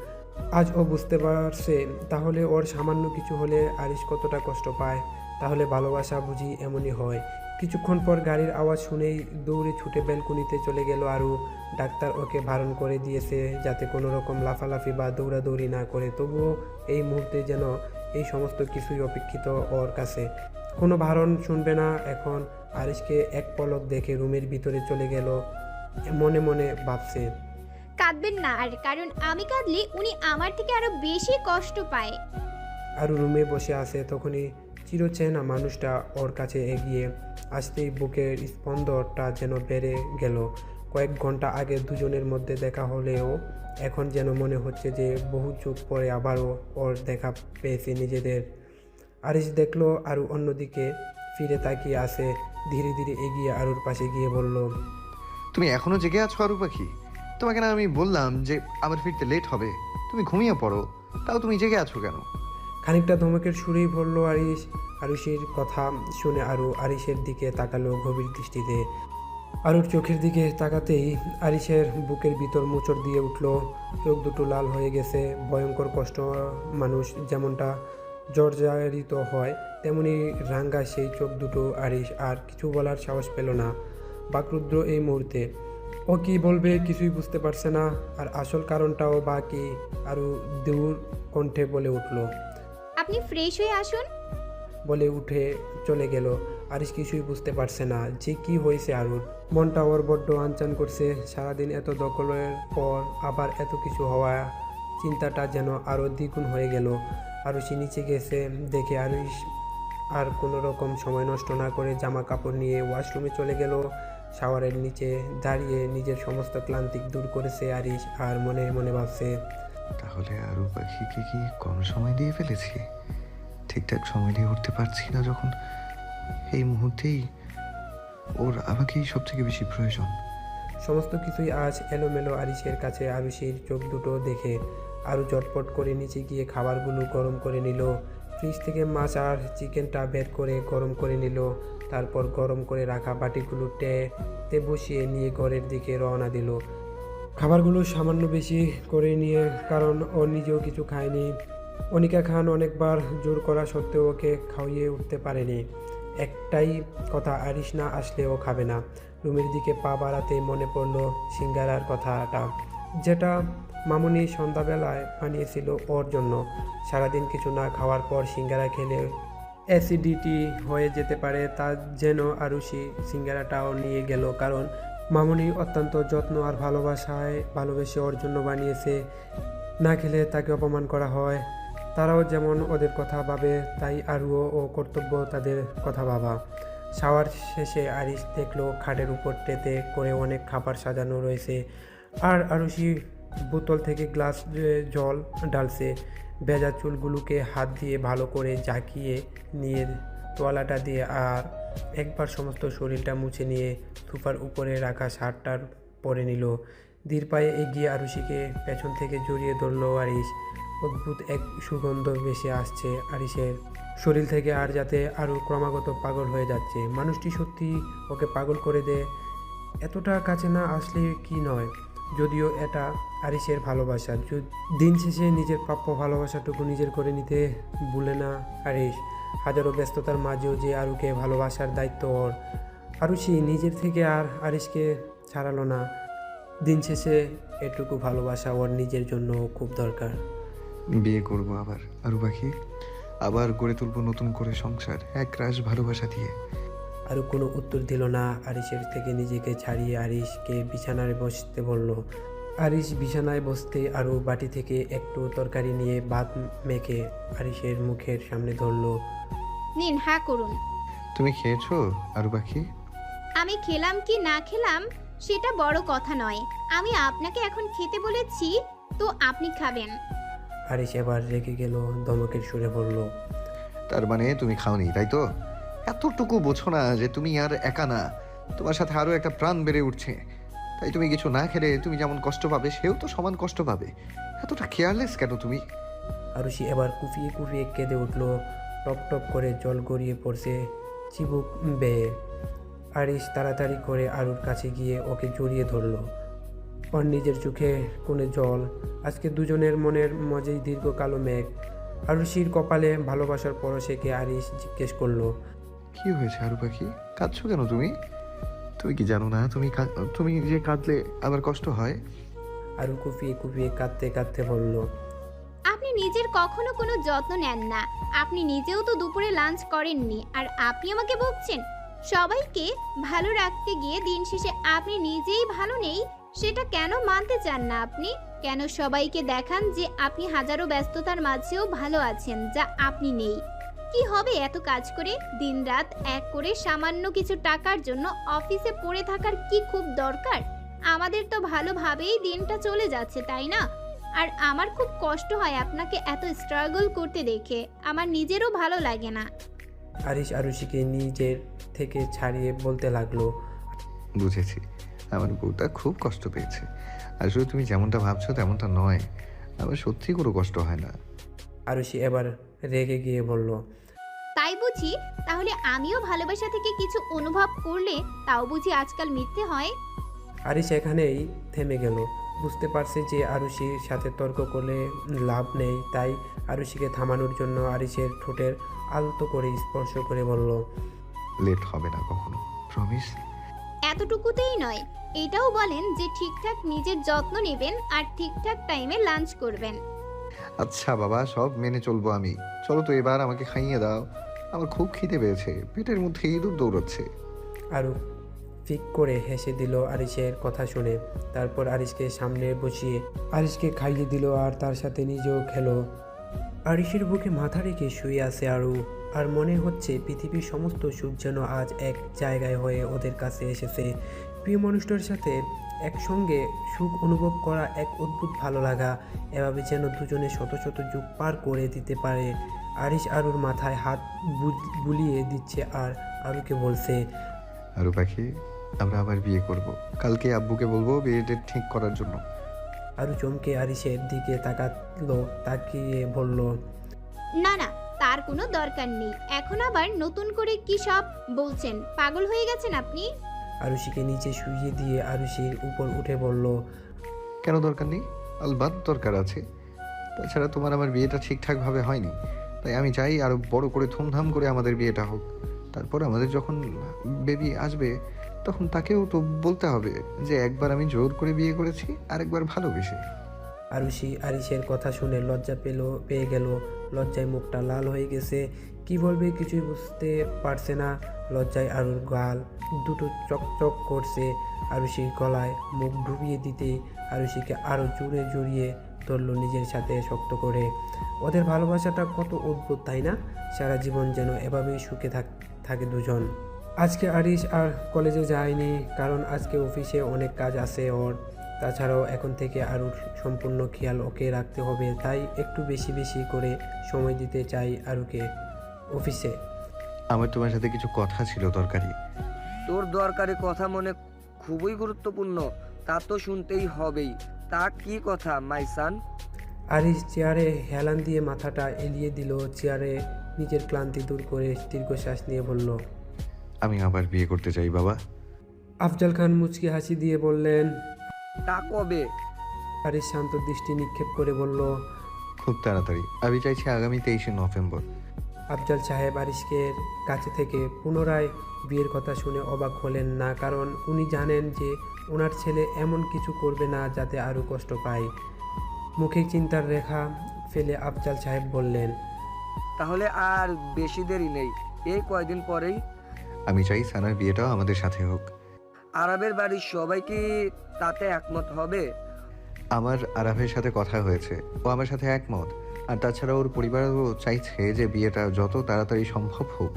আজ ও বুঝতে পারছে তাহলে ওর সামান্য কিছু হলে আরিশ কতটা কষ্ট পায়। তাহলে ভালোবাসা বুঝি এমনই হয়। কিছুক্ষণ পর গাড়ির আওয়াজ শুনেই দৌড়ে ছুটে ব্যালকনিতে চলে গেল আরু। ডাক্তার ওকে বারণ করে দিয়েছে যাতে কোনো রকম লাফালাফি বা দৌড়াদৌড়ি না করে, তবুও এই মুহূর্তে যেন এই সমস্ত কিছুই অপেক্ষিত ওর কাছে। কোনো বারণ শুনবে না এখন। আরিশকে এক পলক দেখে রুমের ভিতরে চলে গেল। মনে মনে ভাবছে, কাঁদবেন না আর, কারণ আমি কাঁদলে উনি আমার থেকে আরো বেশি কষ্ট পায়। আরু রুমে বসে আছে, তখনই চিরচেনা মানুষটা ওর কাছে এগিয়ে আসতেই বুকের স্পন্দনটা যেন বেড়ে গেল। কয়েক ঘন্টা আগে দুজনের মধ্যে দেখা হলেও এখন যেন মনে হচ্ছে যে বহু যুগ পরে আবারও ওর দেখা পেয়েছে নিজেদের। আরিশ দেখলো আরু অন্যদিকে ফিরে তাকিয়ে আছে। ধীরে ধীরে এগিয়ে আরুর পাশে গিয়ে বলল, তুমি এখনো জেগে আছো আরু পাখি? তোমাকে না আমি বললাম যে আমার ফিরতে লেট হবে, তুমি ঘুমিয়ে পড়ো, তাও তুমি জেগে আছো কেন? খানিকটা ধমকের সুরেই বলল আরিশ। আরুষির কথা শুনে আরু আরিশের দিকে তাকালো গভীর দৃষ্টিতে। আরুর চোখের দিকে তাকাতেই আরিশের বুকের ভিতর মোচড় দিয়ে উঠল। চোখ দুটো লাল হয়ে গেছে। ভয়ঙ্কর কষ্ট মানুষ যেমনটা জর্জরিত হয় তেমনি রাঙ্গা সেই চোখ দুটো। আরিশ আর কিছু বলার সাহস পেল না। বাকরুদ্র এই মুহূর্তে। ও কি বলবে কিছুই বুঝতে পারছে না। আর আসল কারণটাও বা কি। আরু দূর কণ্ঠে বলে উঠল, আপনি ফ্রেশ হয়ে আসুন। বলে উঠে চলে গেল। আরিশ কিছুই বুঝতে পারছে না যে কি হয়েছে আরুর। মনটা ওর বড্ড আনচান করছে। সারাদিন এত দখলের পর আবার এত কিছু হওয়া, চিন্তাটা যেন আরও দ্বিগুণ হয়ে গেল। আরুষি নিচে গেছে দেখে আরিশ আর কোনো রকম সময় নষ্ট না করে জামা কাপড় নিয়ে ওয়াশরুমে চলে গেল। শাওয়ারের নিচে দাঁড়িয়ে নিজের সমস্ত ক্লান্তি দূর করেছে আরিশ। আর মনে মনে ভাবছে, তাহলে আরু পাখিকে কি কম সময় দিয়ে ফেলেছি? ঠিকঠাক সময় দিয়ে উঠতে পারছি না যখন, এই মুহূর্তেই ওর আমাকেই সব থেকে বেশি প্রয়োজন। সমস্ত কিছুই আজ এলোমেলো আরিশের কাছে। আরুষির চোখ দুটো দেখে আরু চটপট করে নিচে গিয়ে খাবারগুলো গরম করে নিল। ফ্রিজ থেকে মাছ আর চিকেনটা বের করে গরম করে নিল। তারপর গরম করে রাখা বাটিগুলো তে বসিয়ে নিয়ে ঘরের দিকে রওনা দিল। খাবারগুলো সামান্য বেশি করে নিয়ে, কারণ ও নিজেও কিছু খায়নি। অনিকা খান অনেকবার জোর করা সত্ত্বেও ওকে খাইয়ে উঠতে পারেনি। একটাই কথা, আরিশ না আসলে ও খাবে না। রুমের দিকে পা বাড়াতেই মনে পড়ল সিঙ্গারার কথাটা, যেটা মামুনি সন্ধ্যাবেলায় বানিয়েছিল ওর জন্য। সারাদিন কিছু না খাওয়ার পর সিঙ্গারা খেলে অ্যাসিডিটি হয়ে যেতে পারে, তা যেন আরুষি সিঙ্গারাটাও নিয়ে গেল। কারণ মামুনি অত্যন্ত যত্ন আর ভালোবেসে ওর জন্য বানিয়েছে। না খেলে তাকে অপমান করা হয়। তারাও যেমন ওদের কথা ভাবে, তাই আরুও ও কর্তব্য তাদের কথা ভাবা। শাওয়ার শেষে আরিশ দেখলো খাটের উপর ট্রেতে করে অনেক খাবার সাজানো রয়েছে। আর আরুষি বোতল থেকে গ্লাস জল ঢালছে। ভেজা চুলগুলোকে হাত দিয়ে ভালো করে জাকিয়ে নিয়ে তোয়ালাটা দিয়ে আর একবার সমস্ত শরীরটা মুছে নিয়ে সোফার উপরে রাখা শার্টটার পরে নিল। ধীর পায়ে এগিয়ে আরুষিকে পেছন থেকে জড়িয়ে ধরল আরিশ। অদ্ভুত এক সুগন্ধ ভেসে আসছে আরিশের শরীর থেকে, আর যাতে আরও ক্রমাগত পাগল হয়ে যাচ্ছে। মানুষটি সত্যি ওকে পাগল করে দেয়। এতটা কাছে না আসলে কি নয়, যদিও এটা আরিশের ভালোবাসা। দিন শেষে নিজের প্রাপ্য ভালোবাসাটুকু নিজের করে নিতে ভুলে না আরিশ। হাজারো ব্যস্ততার মাঝেও যে আরুকে ভালোবাসার দায়িত্ব ওর। আরুষি নিজের থেকে আর আরিশকে ছাড়ালো না। দিন শেষে এটুকু ভালোবাসা ওর নিজের জন্য খুব দরকার। বিয়ে করব আবার আরু পাখি, আবার গড়ে তুলবো নতুন করে সংসার এক রাশ ভালোবাসা দিয়ে। আরও কোনো উত্তর দিল না। আরিশের থেকে নিজেকে ছাড়িয়ে আরিশকে বিছানায় বসতে বলল। আরিশ বিছানায় বসতে আরও বাটি থেকে একটু তরকারি নিয়ে ভাত মেখে আরিশের মুখের সামনে ধরলো। নিন, হা করুন। তুমি খেয়েছো আরু পাখি? আমি খেলাম কি না খেলাম সেটা বড় কথা নয়। আমি আপনাকে এখন খেতে বলেছি, তো আপনি খাবেন। আরিশ এবার রেগে গেল, ধমকের সুরে বলল। তার মানে তুমি খাওনি, তাই তো? এতটুকু বোঝো না যে তুমি আর একা না, তোমার সাথে আরো একটা প্রাণ বেড়ে উঠছে। তাই তুমি কিছু না খেলে তুমি যেমন কষ্ট পাবে, সেও তো সমান কষ্ট পাবে। এতটা কেয়ারলেস কেন তুমি? আরুষি এবার কুফিয়ে কুফিয়ে কেঁদে উঠল। টপ টপ করে জল গড়িয়ে পড়ছে চিবুক বেয়ে। আরিশ তাড়াতাড়ি করে আরুর কাছে গিয়ে ওকে জড়িয়ে ধরল। ওর নিজের চোখে কোণে জল। আজকে দুজনের মনের মাঝেই দীর্ঘ কালো মেঘ। আরুষির কপালে ভালোবাসার পরশেকে আরিশ জিজ্ঞেস করলো। কি হয়েছে আরু পাখি? কাঁদছো কেন তুমি? তুমি কি জানো না তুমি যে কাঁদলে আবার কষ্ট হয়? আরু কুফিয়ে কুফিয়ে কাঁদতে কাঁদতে বলল। আপনি নিজের কখনো কোনো যত্ন নেন না। আপনি নিজেও তো দুপুরে লাঞ্চ করেননি, আর আপনি আমাকে বকছেন। সবাইকে ভালো রাখতে গিয়ে দিন শেষে আপনি নিজেই ভালো নেই, সেটা কেন মানতে চান না আপনি? কেন সবাইকে দেখান যে আপনি হাজারো ব্যস্ততার মাঝেও ভালো আছেন, যা আপনি নেই? কি হবে এত কাজ করে দিনরাত এক করে সামান্য কিছু টাকার জন্য অফিসে পড়ে থাকার কি খুব দরকার? আমাদের তো ভালোভাবেই দিনটা চলে যাচ্ছে, তাই না? আর আমার খুব কষ্ট হয় আপনাকে এত স্ট্রাগল করতে দেখে। আমার নিজেরও ভালো লাগে না। আরিশ আরুষিকে নিজের থেকে ছাড়িয়ে বলতে লাগলো। বুঝেছি, আমার বউটা খুব কষ্ট পেয়েছে। আসলে তুমি যেমনটা ভাবছো তেমনটা নয়, আমার সত্যি কোনো কষ্ট হয় না। আরুষি এবার রেগে গিয়ে বলল। তাই বুঝি? তাহলে আমিও ভালোবাসা থেকে কিছু অনুভব করলে তাও বুঝি আজকাল মিথ্যে হয়? আরিশ এখানেই থেমে গেল। বুঝতে পারছে যে আরুষির সাথে তর্ক করলে লাভ নেই, তাই আরুষিকে থামানোর জন্য আরিশের ঠোঁটের আলতো করে স্পর্শ করে বলল। লেট হবে না কখনো, প্রমিস? এতটুকুতেই নয়, এটাও বলেন যে ঠিকঠাক নিজের যত্ন নেবেন আর ঠিকঠাক টাইমে লাঞ্চ করবেন। আচ্ছা বাবা, সব মেনে চলবো আমি। চলো তো এবার আমাকে খাইয়ে দাও, আমার খুব খিদে পেয়েছে, পেটের মধ্যে ইঁদুর দৌড়াচ্ছে। আরু ফিক করে হেসে দিল আরিশের কথা শুনে। তারপর আরিশকে সামনে বসিয়ে আরিশকে খাইয়ে দিল আর তার সাথে নিজেও খেলো। আরিশের বুকে মাথা রেখে শুয়ে আছে আরু, আর মনে হচ্ছে পৃথিবীর সমস্ত সুখ যেন আজ এক জায়গায় হয়ে ওদের কাছে এসেছে। প্রিয় মানুষটার সাথে একসঙ্গে সুখ অনুভব করা এক অদ্ভুত ভালো লাগা, এভাবে যেন দুজনে শত শত যুগ পার করে দিতে পারে। আরিশ আরুর মাথায় হাত বুলিয়ে দিচ্ছে আর আরুকে বলছে। আরু পাখি, আমরা আবার বিয়ে করব। কালকে আব্বুকে বলবো বিয়ে ডেট ঠিক করার জন্য। আরু চমকে আরিশের দিকে তাকালো, তাকিয়ে বলল। না না, তার কোনো দরকার নেই। এখন আবার নতুন করে কি সব বলছেন? পাগল হয়ে গেছেন আপনি? আরুষিকে নিচে শুইয়ে দিয়ে আরুষির উপর উঠে বলল। কেন দরকার নেই? আলবাত দরকার আছে। তাছাড়া তোমার আমার বিয়েটা ঠিকঠাকভাবে হয়নি, তাই আমি চাই আরো বড় করে ধুমধাম করে আমাদের বিয়েটা হোক। তারপর আমাদের যখন বেবি আসবে তখন তাকেও তো বলতে হবে যে একবার আমি জোর করে বিয়ে করেছি, আরেকবার ভালোবেসে। আরুষি আরিশের কথা শুনে লজ্জা পেয়ে গেল। লজ্জায় মুখটা লাল হয়ে গেছে। কি বলবে কিছুই বুঝতে পারছে না। লজ্জায় আরুর গাল দুটো চকচক করছে। আরুষির গলায় মুখ ডুবিয়ে দিতেই আরুষিকে আরও জোরে জড়িয়ে ধরলো নিজের সাথে শক্ত করে। ওদের ভালোবাসাটা কত অদ্ভুত, তাই না? সারা জীবন যেন এভাবেই সুখে থাকে দুজন। আজকে আরিশ আর কলেজে যায়নি, কারণ আজকে অফিসে অনেক কাজ আছে ওর। তাছাড়াও এখন থেকে আরুর সম্পূর্ণ খেয়াল ওকে রাখতে হবে, তাই একটু বেশি বেশি করে সময় দিতে চাই আরুকে অফিসে। আমার তোমার সাথে কিছু কথা ছিল দরকারি। তোর দরকারি কথা মনে খুবই গুরুত্বপূর্ণ, তা তো শুনতেই হবেই। তা কি কথা মাইসান? আরিশ চেয়ারে হেলান দিয়ে মাথাটা এলিয়ে দিল। চেয়ারে নিজের ক্লান্তি দূর করে দীর্ঘশ্বাস নিয়ে বলল, আমি আবার বিয়ে করতে চাই বাবা। আফজাল খান মুচকি হাসি দিয়ে বললেন। তা কবে? আরিশ শান্ত দৃষ্টি নিক্ষেপ করে বলল, খুব তাড়াতাড়ি। আমি চাইছি আগামী 23শে নভেম্বর। আফজাল সাহেব আরিশকের কাছে থেকে পুনরায় বিয়ের কথা শুনে অবাক হলেন না, কারণ উনি জানেন যে ওনার ছেলে এমন কিছু করবে না যাতে আরও কষ্ট পায়। মুখে চিন্তার রেখা ফেলে আফজাল সাহেব বললেন, তাহলে আর বেশি দেরি নেই, এই কয়দিন পরেই। আমি চাই সানার বিয়েটাও আমাদের সাথে হোক। আরবের বাড়ির সবাই কি তাতে একমত হবে? আমার আরাফের সাথে কথা হয়েছে, ও আমার সাথে একমত। আর তাছাড়া ওর পরিবারও চাইছে যে বিয়েটা যত তাড়াতাড়ি সম্ভব হোক।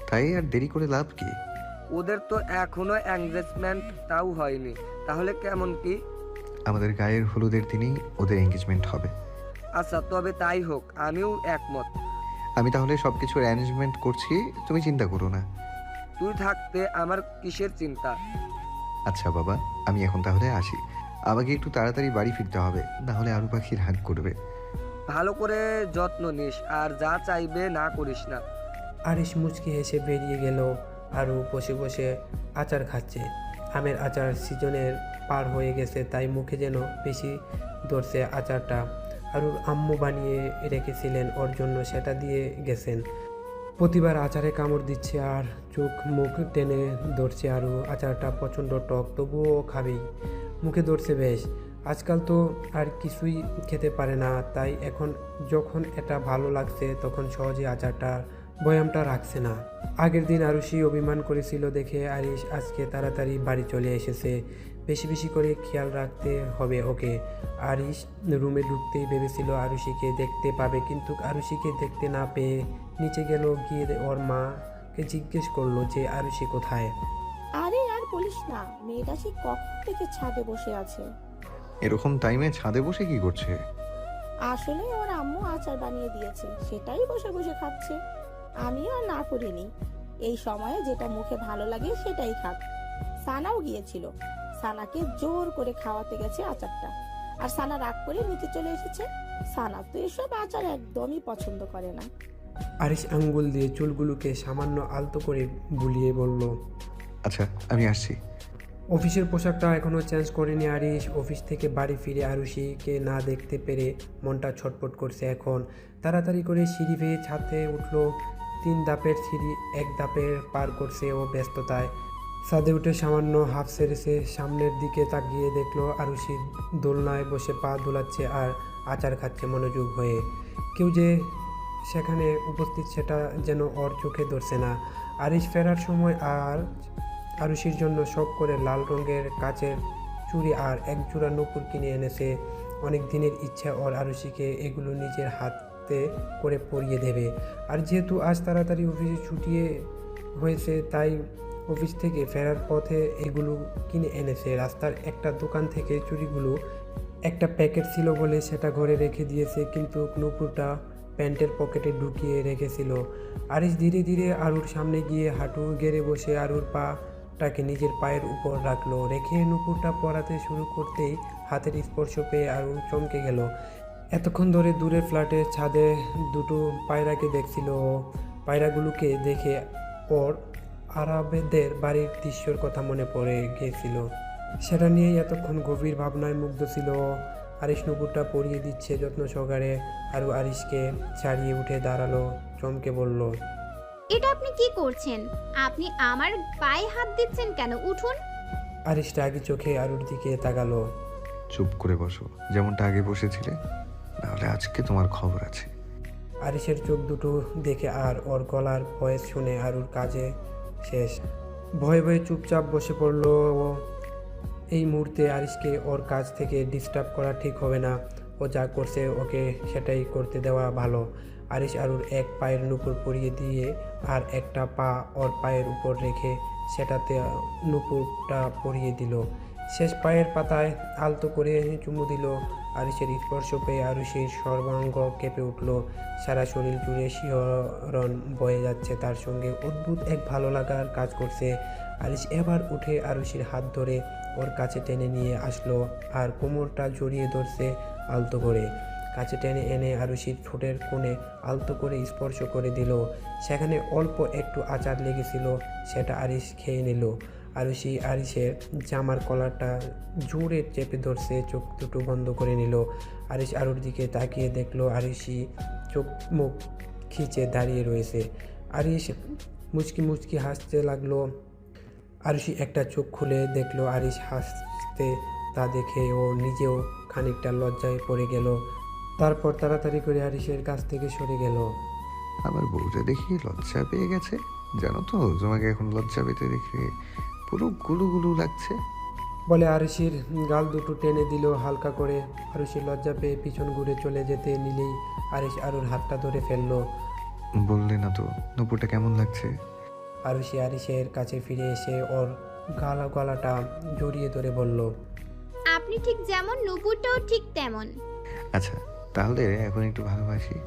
তাই আর দেরি করে লাভ কি? ওদের তো এখনো এঙ্গেজমেন্ট তাও হয়নি, তাহলে কেমন কি? আমাদের গায়ের হলুদের দিনই ওদের এঙ্গেজমেন্ট হবে। আচ্ছা, তবে তাই হোক, আমিও একমত। আমি তাহলে সব কিছুর অ্যারেঞ্জমেন্ট করছি, তুমি চিন্তা করো না। তুই থাকতে আমার কিসের চিন্তা? আচ্ছা বাবা, আমি এখন তাহলে আসি। আমাকে একটু তাড়াতাড়ি বাড়ি ফিরতে হবে, না হলে আরু পাখি রাগ করবে। ভালো করে যত্ন নিস, আর যা চাইবে না করিস না। আরিশ মুচকি হেসে বেরিয়ে গেল। আরও বসে বসে আচার খাচ্ছে। আমের আচার সিজনের পার হয়ে গেছে, তাই মুখে যেন বেশি ধরছে আচারটা। আরুর আম্মু বানিয়ে রেখেছিলেন ওর জন্য, সেটা দিয়ে গেছেন। প্রতিবার আচারে কামড় দিচ্ছে আর চোখ মুখ টেনে ধরছে। আরও আচারটা প্রচণ্ড টক, তবুও খাবেই, মুখে ধরছে বেশ। আজকাল তো আর কিছুই খেতে পারে না, তাই এখন যখন এটা ভালো লাগছে তখন সহজে আচারটা বয়ামটা রাখছে না। আগের দিন আরুষি অভিমান করেছিল দেখে আরিশ আজকে তাড়াতাড়ি বাড়ি চলে এসেছে। বেশি বেশি করে খেয়াল রাখতে হবে ওকে। আরিশ রুমে ঢুকতেই ভেবেছিল আরুষিকে দেখতে পাবে, কিন্তু আরুষিকে দেখতে না পেয়ে নিচে গেল, গিয়ে ওর মাকে জিজ্ঞেস করলো যে আরুষি কোথায়। আরে আর বলিস না, মেয়েটা সে কখন থেকে ছাদে বসে আছে। এরকম টাইমে ছাদে বসে কি করছে? আসলে ওর আম্মু আচার বানিয়ে দিয়েছে, সেটাই বসে বসে খাচ্ছে। আমিও আর না করিনি, এই সময়ে যেটা মুখে ভালো লাগে সেটাই খাক। সানাও গিয়েছিল, সানাকে জোর করে খাওয়াতে গেছে আচারটা, আর সানা রাগ করে নিচে চলে এসেছে। সানা তো এসব আচার একদমই পছন্দ করে না। আরিশ আঙ্গুল দিয়ে চুলগুলোকে সামান্য আলতো করে বুলিয়ে বলল, আচ্ছা আমি আসছি। অফিসের পোশাকটা এখনও চেঞ্জ করেনি আরিশ। অফিস থেকে বাড়ি ফিরে আরুষিকে না দেখতে পেরে মনটা ছটফট করছে এখন। তাড়াতাড়ি করে সিঁড়ি বেয়ে ছাদে উঠলো। 3 ধাপের সিঁড়ি 1 ধাপের পার করছে ও ব্যস্ততায়। ছাদে উঠে সামান্য হাফ সেরেছে, সামনের দিকে তাকিয়ে দেখলো আরুষি দোলনায় বসে পা দোলাচ্ছে আর আচার খাচ্ছে মনোযোগ হয়ে। কেউ যে সেখানে উপস্থিত সেটা যেন ওর চোখে ধরছে না। আরিশ ফেরার সময় আর আরুষির জন্য শখ করে লাল রঙের কাচের চুড়ি আর এক জোড়া নূপুর কিনে এনেছে। অনেক দিনের ইচ্ছা ওর আরুষিকে এগুলো নিজের হাতে করে পরিয়ে দেবে। আর যেহেতু আজ তাড়াতাড়ি অফিসে ছুটি হয়েছে, তাই অফিস থেকে ফেরার পথে এগুলো কিনে এনেছে। রাস্তার একটা দোকান থেকে চুড়িগুলো একটা প্যাকেট ছিল বলে সেটা ঘরে রেখে দিয়েছে, কিন্তু নূপুরটা প্যান্টের পকেটে ঢুকিয়ে রেখেছিল। আরিশ ধীরে ধীরে আরুর সামনে গিয়ে হাঁটু গেড়ে বসে আরুর পাটাকে নিজের পায়ের উপর রাখলো। রেখে নূপুরটা পরাতে শুরু করতেই হাতের স্পর্শ পেয়ে আরু চমকে গেল। এতক্ষণ ধরে দূরের ফ্ল্যাটের ছাদে দুটো পায়রাকে দেখছিল। পায়রাগুলোকে দেখে ওর আরবেদের বাড়ির দৃশ্যর কথা মনে পড়ে গিয়েছিল। সেটা নিয়েই এতক্ষণ গভীর ভাবনায় মুগ্ধ ছিল। আরিশ নূপুরটা পরিয়ে দিচ্ছে যত্ন সহকারে। আরু আরিশকে ছাড়িয়ে উঠে দাঁড়ালো, চমকে বলল, এটা আপনি কি করছেন? আপনি আমার পায়ে হাত দিচ্ছেন কেন? উঠুন। আরিশ রাগী চোখে আরুর দিকে তাকালো। চুপ করে বসো, যেমনটা আগে বসেছিলে, নাহলে আজকে তোমার খবর আছে। আরিশের চোখ দুটো দেখে আর ওর গলার ভয়েস শুনে আরুর কাজে শেষ। ভয়ে ভয়ে চুপচাপ বসে পড়লো ও। এই মুহূর্তে আরিশকে ওর কাজ থেকে ডিস্টার্ব করা ঠিক হবে না। ও যা করছে ওকে সেটাই করতে দেওয়া ভালো। আরিশ আরুর এক পায়ের নূপুর পরিয়ে দিয়ে আর একটা পা ওর পায়ের উপর রেখে সেটাতে নূপুরটা পরিয়ে দিল। শেষ পায়ের পাতায় আলতো করে চুমু দিল। আরিশের স্পর্শ পেয়ে আরুষির সর্বাঙ্গ কেঁপে উঠল। সারা শরীর জুড়ে শিহরণ বয়ে যাচ্ছে, তার সঙ্গে অদ্ভুত এক ভালো লাগার কাজ করছে। আরিশ এবার উঠে আরুষির হাত ধরে ওর কাছে টেনে নিয়ে আসলো আর কোমরটা জড়িয়ে ধরছে আলতো করে। কাছে টেনে এনে আরুষির ঠোঁটের কোণে আলতো করে স্পর্শ করে দিল। সেখানে অল্প একটু আচার লেগেছিল, সেটা আরিশ খেয়ে নিল। আরুষি আরিশের জামার কলারটা জোরে চেপে ধরছে, চোখ দুটো বন্ধ করে নিল। আরিশ আরুর দিকে তাকিয়ে দেখলো আরুষি চোখ মুখ খিচে দাঁড়িয়ে রয়েছে। আরিশ মুচকি মুচকি হাসতে লাগলো। আরুষি একটা চোখ খুলে দেখলো আরিশ হাসতে, তা দেখে ও নিজেও খানিকটা লজ্জায় পড়ে গেল। তারপর তাড়াতাড়ি করে আরিশের কাছ থেকে সরে গেল। আমার বউটা দেখি লজ্জা পেয়ে গেছে। জানো তো, তোমাকে এখন লজ্জা পেতে দেখে পুরো গুলু গুলু লাগছে। বলে আরুষির গাল দুটো টেনে দিল হালকা করে। আরুষি লজ্জা পেয়ে পিছন ঘুরে চলে যেতে নিলেই আরিশ আরুর হাতটা ধরে ফেললো। বললে না তো নূপুরটা কেমন লাগছে? আরুষি আরিশের কাছে ফিরে এসে ওর গলাটা জড়িয়ে ধরে বলল, আপনি ঠিক যেমন, নুপুরটাও ঠিক তেমন। আচ্ছা তাহলে এখন একটু ভালোবাসি।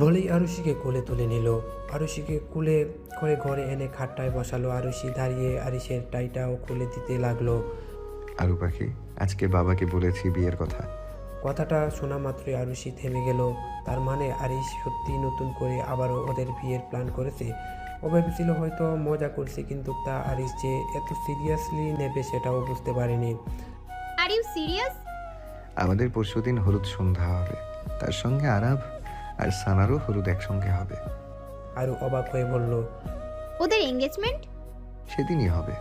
বলেই আরুষিকে কোলে তুলে নিল। আরুষিকে কোলে করে ঘরে এনে খাটটায় বসালো। আরুষি দাঁড়িয়ে আরিশের টাইটাও খুলে দিতে লাগলো। আরু পাখি, আজকে বাবাকে বলেছি বিয়ের কথা। কথাটা শোনা মাত্রই আরুষি থেমে গেল। তার মানে আরিশ সত্যি নতুন করে আবারও ওদের বিয়ের প্ল্যান করেছে। ও ভেবেছিল হয়তো মজা করছে, কিন্তু তা আরিশ যে এত সিরিয়াসলি নেবে সেটাও বুঝতে পারেনি। Are you serious? আমাদের পরশুদিন হলুদ সন্ধ্যা হবে, তার সঙ্গে আরাব আর সানারও হলুদ একসঙ্গে হবে। আরও অবাক হয়ে বলল, ওদের এঙ্গেজমেন্ট? সেদিনই হবে।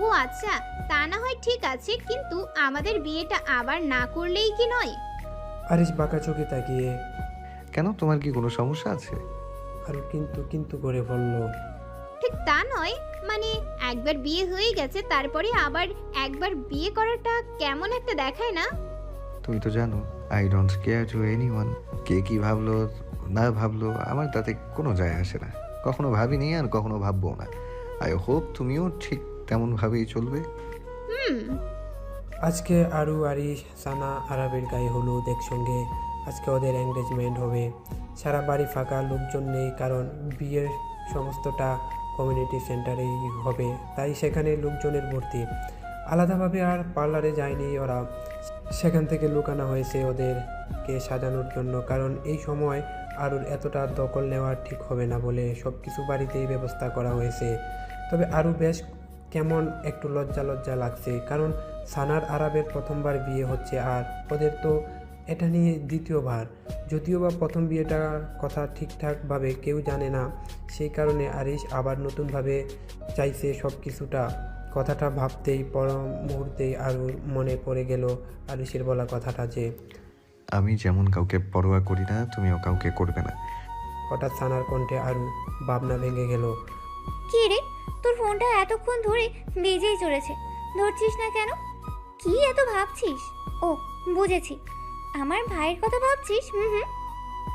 ও আচ্ছা, তা না হয় ঠিক আছে, কিন্তু আমাদের বিয়েটা আবার না করলেই কি নয়? আরিশ বাঁকা চোখে তাকিয়ে কেন, তোমার কি কোনো সমস্যা আছে? আরও কিন্তু করে বলল, ঠিক তা নয়, মানে একবার বিয়ে হয়ে গেছে তারপরে আবার একবার বিয়ে করাটা কেমন একটা দেখায় না? তুমি তো জানো I don't care to anyone. কে কি ভাবলো না ভাবলো আমার তাতে কোনো যায় আসে না। কখনো ভাবিনি আর কখনো ভাববো না। আই হোপ তুমিও ঠিক তেমনভাবেই চলবে। আজকে আরু আরিশ সানা আরাবের গায়ে হলুদ একসঙ্গে। আজকে ওদের এঙ্গেজমেন্ট হবে। সারা বাড়ি ফাঁকা, লোকজন নেই, কারণ বিয়ের সমস্তটা কমিউনিটি সেন্টারেই হবে, তাই সেখানে লোকজনের ভর্তি। আলাদাভাবে আর পার্লারে যায়নি ওরা, সেখান থেকে লুকানো হয়েছে ওদেরকে সাজানোর জন্য, কারণ এই সময় আরুর এতটা দখল নেওয়া ঠিক হবে না বলে সব কিছু বাড়িতেই ব্যবস্থা করা হয়েছে। তবে আরু বেশ কেমন একটু লজ্জা লাগছে, কারণ সানার আরাবের প্রথমবার বিয়ে হচ্ছে আর ওদের তো এটা নিয়ে দ্বিতীয়বার। যদিও বা প্রথম বিয়েটার কথা ঠিকঠাকভাবে কেউ জানে না, সেই কারণে আরিশ আবার নতুনভাবে চাইছে সব কিছুটা। কথাটা ভাবতেই পর মুহূর্তেই আরুর মনে পড়ে গেল আরিশের বলা কথাটা যে আমি যেমন কাউকে পরোয়া করি না, তুমিও কাউকে করবে না। হঠাৎ সানার কণ্ঠে আরু ভাবনা ভেঙে গেল। কি রে, তোর ফোনটা এতক্ষণ ধরে বেজেই চলেছে, ধরছিস না কেন? কি এত ভাবছিস? ও বুঝেছি, আমার ভাইয়ের কথা ভাবছিস। হুম।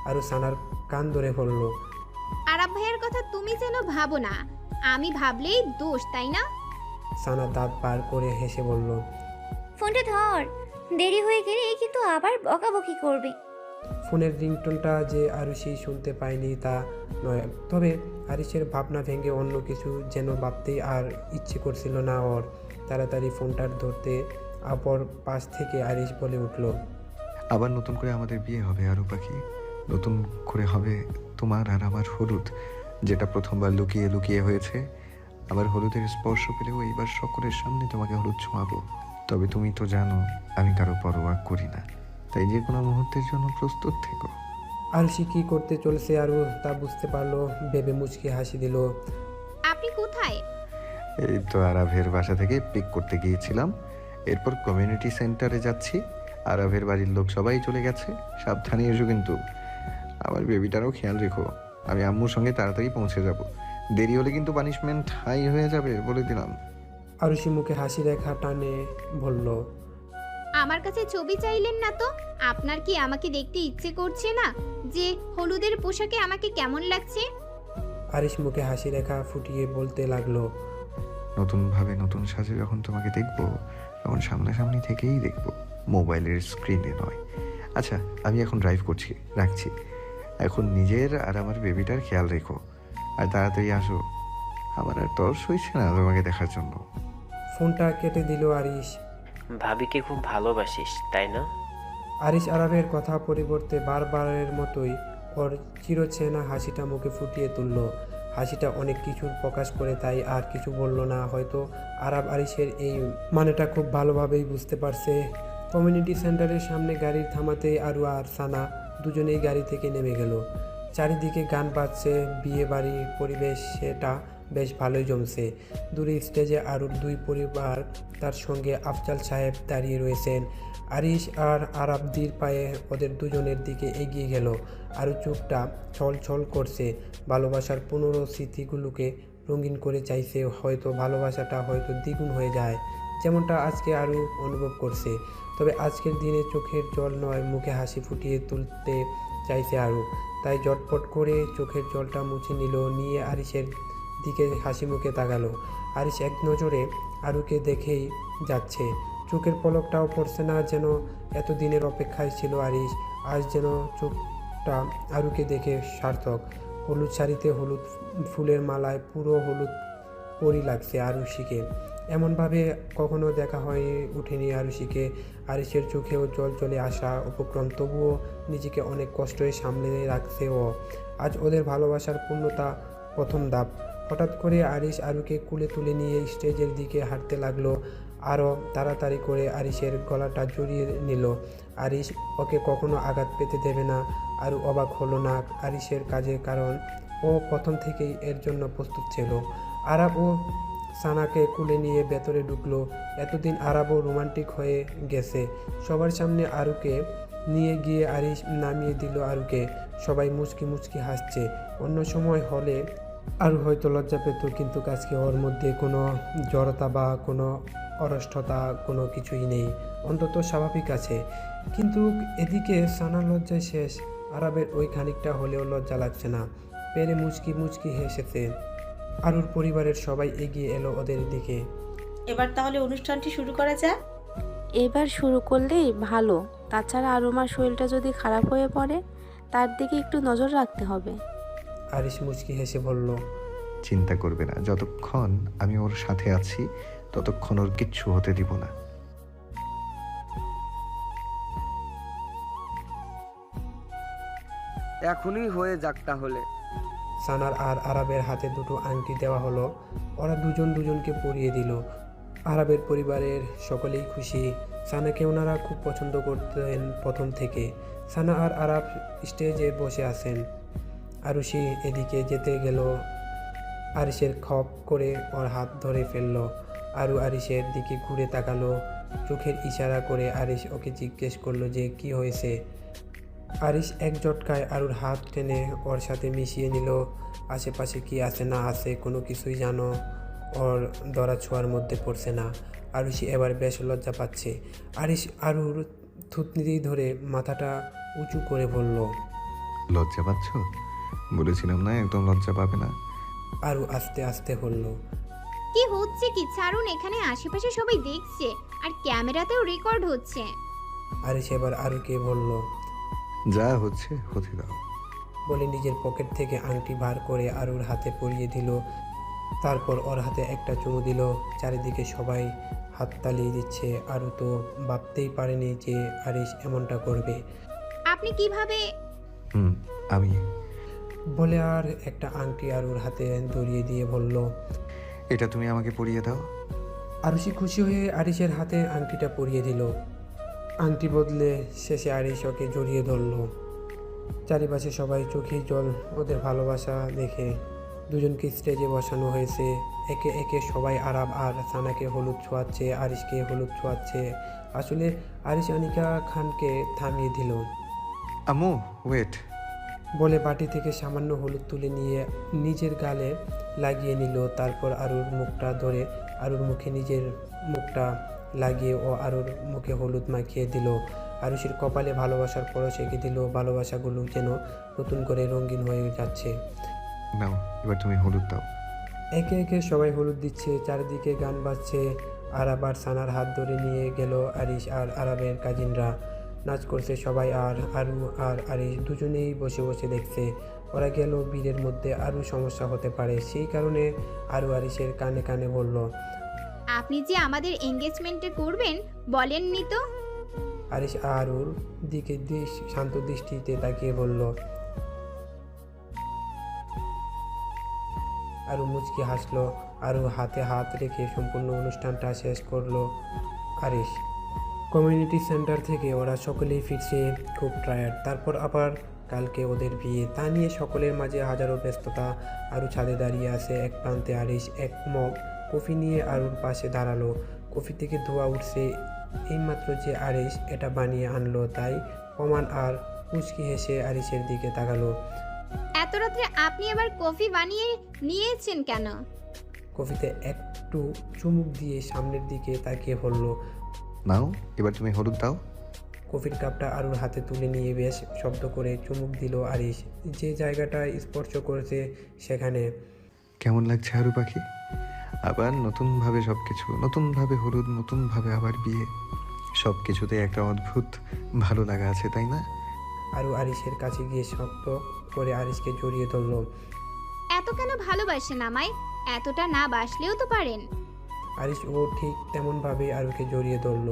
আরু সানার কান ধরে বলল, আরাব ভাইয়ের কথা তুমি যেন ভাবো না, আমি ভাবলেই দোষ, তাই না? সানা দাঁত বার করে হেসে বলল, ফোনটা ধর, দেরি হয়ে গেলে কিন্তু আবার বকাবকি করবে। ফোনের রিংটোনটা যে আরুষি শুনতে পায়নি তা নয়, তবে আরিশের ভাবনা ভেঙে অন্য কিছু যেন ভাবতেই আর ইচ্ছে করছিল না ওর। তাড়াতাড়ি ফোনটা ধরতে অপর পাশ থেকে আরিশ বলে উঠল, আবার নতুন করে আমাদের বিয়ে হবে আরু পাখি। নতুন করে হবে তোমার আর আমার হলুদ, যেটা প্রথমবার লুকিয়ে লুকিয়ে হয়েছে। আবার হলুদের স্পর্শ পেলেও এইবার সকলের সামনে তোমাকে হলুদ ছোঁয়াবো। তবে তুমি তো জানো আমি কারো পরোয়া করি না, তাই যে কোনো মুহূর্তের জন্য প্রস্তুত থেকো। আরুষি কী করতে চলছে আরু তা বুঝতে পারলো, ভেবে মুচকি হাসি দিল। আপনি কোথায়? এই তো আরাভের বাসা থেকে পিক করতে গিয়েছিলাম, এরপর কমিউনিটি সেন্টারে যাচ্ছি। আরাভের বাড়ির লোক সবাই চলে গেছে, সাবধানে এসো কিন্তু। আমার বেবিটারও খেয়াল রেখো। আমি আম্মুর সঙ্গে তাড়াতাড়ি পৌঁছে যাব, দেরি হলে কিন্তু পানিশমেন্ট হাই হয়ে যাবে বলে দিলাম। আরুষি মুখে হাসি রেখা টানে বলল, আমার কাছে ছবি চাইলেন না তো? আপনার কি আমাকে দেখতে ইচ্ছে করছে না যে হলুদের পোশাকে আমাকে কেমন লাগছে? আরিশ মুখে হাসি রেখা ফুটিয়ে বলতে লাগলো, নতুনভাবে নতুন সাজে যখন তোমাকে দেখবো তখন সামনাসামনি থেকেই দেখবো, মোবাইলের স্ক্রিনে নয়। আচ্ছা আমি এখন ড্রাইভ করছি, রাখছি। এখন নিজের আর আমার বেবিটার খেয়াল রেখো, আর তাড়াতাড়ি আসো। আমার আর তর সইছে না তোমাকে দেখার জন্য। ফোনটা কেটে দিল আরিশ। ভাবিকে খুব ভালোবাসিস তাই না? আরিশ আরাবের কথা পরিবর্তে বারবারের মতোই ওর চিরচেনা হাসিটা মুখে ফুটিয়ে তুলল। হাসিটা অনেক কিছুর প্রকাশ করে, তাই আর কিছু বলল না। হয়তো আরাব আরিশের এই মানেটা খুব ভালোভাবেই বুঝতে পারছে। কমিউনিটি সেন্টারের সামনে গাড়ি থামাতেই আরু আর সানা দুজনেই গাড়ি থেকে নেমে গেল। চারিদিকে গান বাজছে, বিয়ে বাড়ির পরিবেশ সেটা বেশ ভালোই জমছে। দূরে স্টেজে আরুর দুই পরিবার, তার সঙ্গে আফজাল সাহেব দাঁড়িয়ে রয়েছেন। আরিশ আর আরাবদির পায়ে ওদের দুজনের দিকে এগিয়ে গেল। আরু চোখটা ছল ছল করছে, ভালোবাসার পুনরো স্মৃতিগুলোকে রঙিন করে চাইছে। হয়তো ভালোবাসাটা হয়তো দ্বিগুণ হয়ে যায়, যেমনটা আজকে আরু অনুভব করছে। তবে আজকের দিনে চোখের জল নয়, মুখে হাসি ফুটিয়ে তুলতে চাইছে আরু। তাই জটপট করে চোখের জলটা মুছে নিয়ে আরিশের দিকে হাসি মুখে তাকালো। আরিশ এক নজরে আরুকে দেখেই যাচ্ছে, চোখের পলকটাও পড়ছে না, যেন এতদিনের অপেক্ষায় ছিল আরিশ। আজ যেন চোখটা আরুকে দেখে সার্থক। হলুদ শাড়িতে হলুদ ফুলের মালায় পুরো হলুদ পরি লাগছে আরুষিকে। এমনভাবে কখনো দেখা হয়ে উঠেনি আরুষিকে। আরিশের চোখেও জল চলে আসা উপক্রম, তবুও নিজেকে অনেক কষ্টে সামলে রাখছে ও। আজ ওদের ভালোবাসার পূর্ণতা প্রথম ধাপ। হঠাৎ করে আরিশ আরুকে কুলে তুলে নিয়ে স্টেজের দিকে হাঁটতে লাগলো। আরও তাড়াতাড়ি করে আরিশের গলাটা জড়িয়ে নিল। আরিশ ওকে কখনো আঘাত পেতে দেবে না। আরু অবাক হলো না আরিশের কাজে, কারণ ও প্রথম থেকেই এর জন্য প্রস্তুত ছিল। আরাব ও সানাকে কুলে নিয়ে ভেতরে ঢুকলো। এতদিন আরাবও রোমান্টিক হয়ে গেছে। সবার সামনে আরুকে নিয়ে গিয়ে আরিশ নামিয়ে দিল আরুকে। সবাই মুচকি মুচকি হাসছে। অন্য সময় হলে আরু হয়তো লজ্জা পেত, কিন্তু আজকে ওর মধ্যে কোনো জড়তা বা কোনো অরষ্টতা কোনো কিছুই নেই, অন্তত স্বাভাবিক আছে। কিন্তু এদিকে সানা লজ্জায় শেষ। আরাবের ওই খানিকটা হলেও লজ্জা লাগছে না, পেরে মুচকি মুচকি হেসেছে। আরুর পরিবারের সবাই এগিয়ে এলো ওদের দিকে। এবার তাহলে অনুষ্ঠানটি শুরু করা যাক। এবার শুরু করলেই ভালো, তাছাড়া আরুমার শরীরটা যদি খারাপ হয়ে পড়ে তার দিকে একটু নজর রাখতে হবে। আরিশ মুচকি হেসে বলল, চিন্তা করবে না, যতক্ষণ আমি ওর সাথে আছি ততক্ষণ ওর কিচ্ছু হতে দিব না। এখনই হয়ে যাক তাহলে। সানার আর আরাবের হাতে দুটো আংটি দেওয়া হলো। ওরা দুজন দুজনকে পরিয়ে দিল। আরাবের পরিবারের সকলেই খুশি। সানাকে ওনারা খুব পছন্দ করতেন প্রথম থেকে। সানা আর আরাব স্টেজে বসে আছেন। আরুষি এদিকে যেতে গেল, আরিশের খপ করে ওর হাত ধরে ফেলল। আরু আরিশের দিকে ঘুরে তাকালো, চোখের ইশারা করে আরিশ ওকে জিজ্ঞেস করলো যে কি হয়েছে। আরিশ এক জটকায় আরুর হাত টেনে ওর সাথে মিশিয়ে নিল। আশেপাশে কি আছে না আছে কোনো কিছুই জানো ওর দরা ছোঁয়ার মধ্যে পড়ছে না। আরুষি এবার বেশ লজ্জা পাচ্ছে। আরিশ আরুর থুতনি ধরে মাথাটা উঁচু করে বলল, লজ্জা পাচ্ছ? বলেছিলাম না একদম লজ্জা পাবে না। আরু আস্তে আস্তে বলল, কি হচ্ছে কি ছাড়ুন, এখানে আশেপাশে সবাই দেখছে আর ক্যামেরাতেও রেকর্ড হচ্ছে। আরিশ এবার আরুকে বলল, যা হচ্ছে হতে দাও। বলে নিজের পকেট থেকে আংটি বার করে আরুর হাতে পরিয়ে দিল। তারপর ওর হাতে একটা চুমু দিল। চারিদিকে সবাই হাততালি দিচ্ছে। আরু তো ভাবতেই পারেনি যে আরিশ এমনটা করবে। আপনি কিভাবে? আমি বলে আর একটা আংটি আরুর হাতে ধরিয়ে দিয়ে বলল, এটা তুমি আমাকে পরিয়ে দাও। আরুষি খুশি হয়ে আরিশের হাতে আংটিটা পরিয়ে দিল। আংটি বদলে শেষে আরিশ ওকে জড়িয়ে ধরল। চারিপাশে সবাই চোখে জল ওদের ভালোবাসা দেখে। দুজনকে স্টেজে বসানো হয়েছে। একে একে সবাই আরাব আর সানাকে হলুদ ছোঁয়াচ্ছে, আরিশকে হলুদ ছোঁয়াচ্ছে। আসলে আরিশ আনিকা খানকে থামিয়ে দিল। আম্মু ওয়েট। বলে বাটি থেকে সামান্য হলুদ তুলে নিয়ে নিজের গালে লাগিয়ে নিল। তারপর আরুর মুখটা ধরে আরুর মুখে নিজের মুখটা লাগিয়ে ও আরুর মুখে হলুদ মাখিয়ে দিল। আরুষির কপালে ভালোবাসার পরশ এঁকে দিল। ভালোবাসাগুলো যেন নতুন করে রঙিন হয়ে যাচ্ছে। নাও এবার তুমি হলুদ দাও। একে একে সবাই হলুদ দিচ্ছে। চারিদিকে গান বাজছে। আরাব আর সানার হাত ধরে নিয়ে গেল আরিশ আর আরাবের কাজিনরা। নাচ করছে সবাই। আর আরু আর আরিশ দুজনেই বসে বসে দেখছে। ওরা গেল ভিড়ের মধ্যে আরু সমস্যা হতে পারে, সেই কারণে আরু আরিশের কানে কানে বলল, আপনি যে আমাদের এঙ্গেজমেন্টে করবেন বলেননি তো। আরিশ আরুর দিকে শান্ত দৃষ্টিতে তাকিয়ে বলল। আরু মুচকি হাসলো। আরু হাতে হাত রেখে সম্পূর্ণ অনুষ্ঠানটা শেষ করলো আরিশ। কমিউনিটি সেন্টার থেকে ওরা সকলেই ফিরছে খুব টায়ার্ড। তারপর আবার কালকে ওদের বিয়ে, তা নিয়ে সকলের মাঝে হাজারো ব্যস্ততা। আরু ছাদে দাঁড়িয়ে আছে, এক প্রান্তে আরিশ এক মগ কফি নিয়ে আরুর পাশে দাঁড়ালো। কফি থেকে ধোঁয়া উঠছে। এইমাত্র যে আরিশ এটা বানিয়ে আনলো, তাই প্রমাণ আর মুচকি হেসে আরিশের দিকে তাকালো। এত রাত্রে আপনি আবার কফি বানিয়ে নিয়েছেন কেন? কফিতে একটু চুমুক দিয়ে সামনের দিকে তাকিয়ে বলল। নাও, এবার তুমি হলুদ দাও। কফির কাপটা আরুর হাতে তুলে নিয়ে বেশ শব্দ করে চুমুক দিল আরিশ, যে জায়গাটা স্পর্শ করেছে সেখানে। কেমন লাগছে আরু পাখি? আবার নতুনভাবে সব কিছু, নতুনভাবে হলুদ, নতুনভাবে আবার বিয়ে, সব কিছুতে একটা অদ্ভুত ভালো লাগা আছে, তাই না? আরু আরিশের কাছে গিয়ে শক্ত করে আরিশকে জড়িয়ে ধরল। এত কেন ভালোবাসেন আমায়? এতটা না বাসলেও তো পারেন। আরিশ ও ঠিক তেমনভাবেই আরুকে জড়িয়ে ধরল।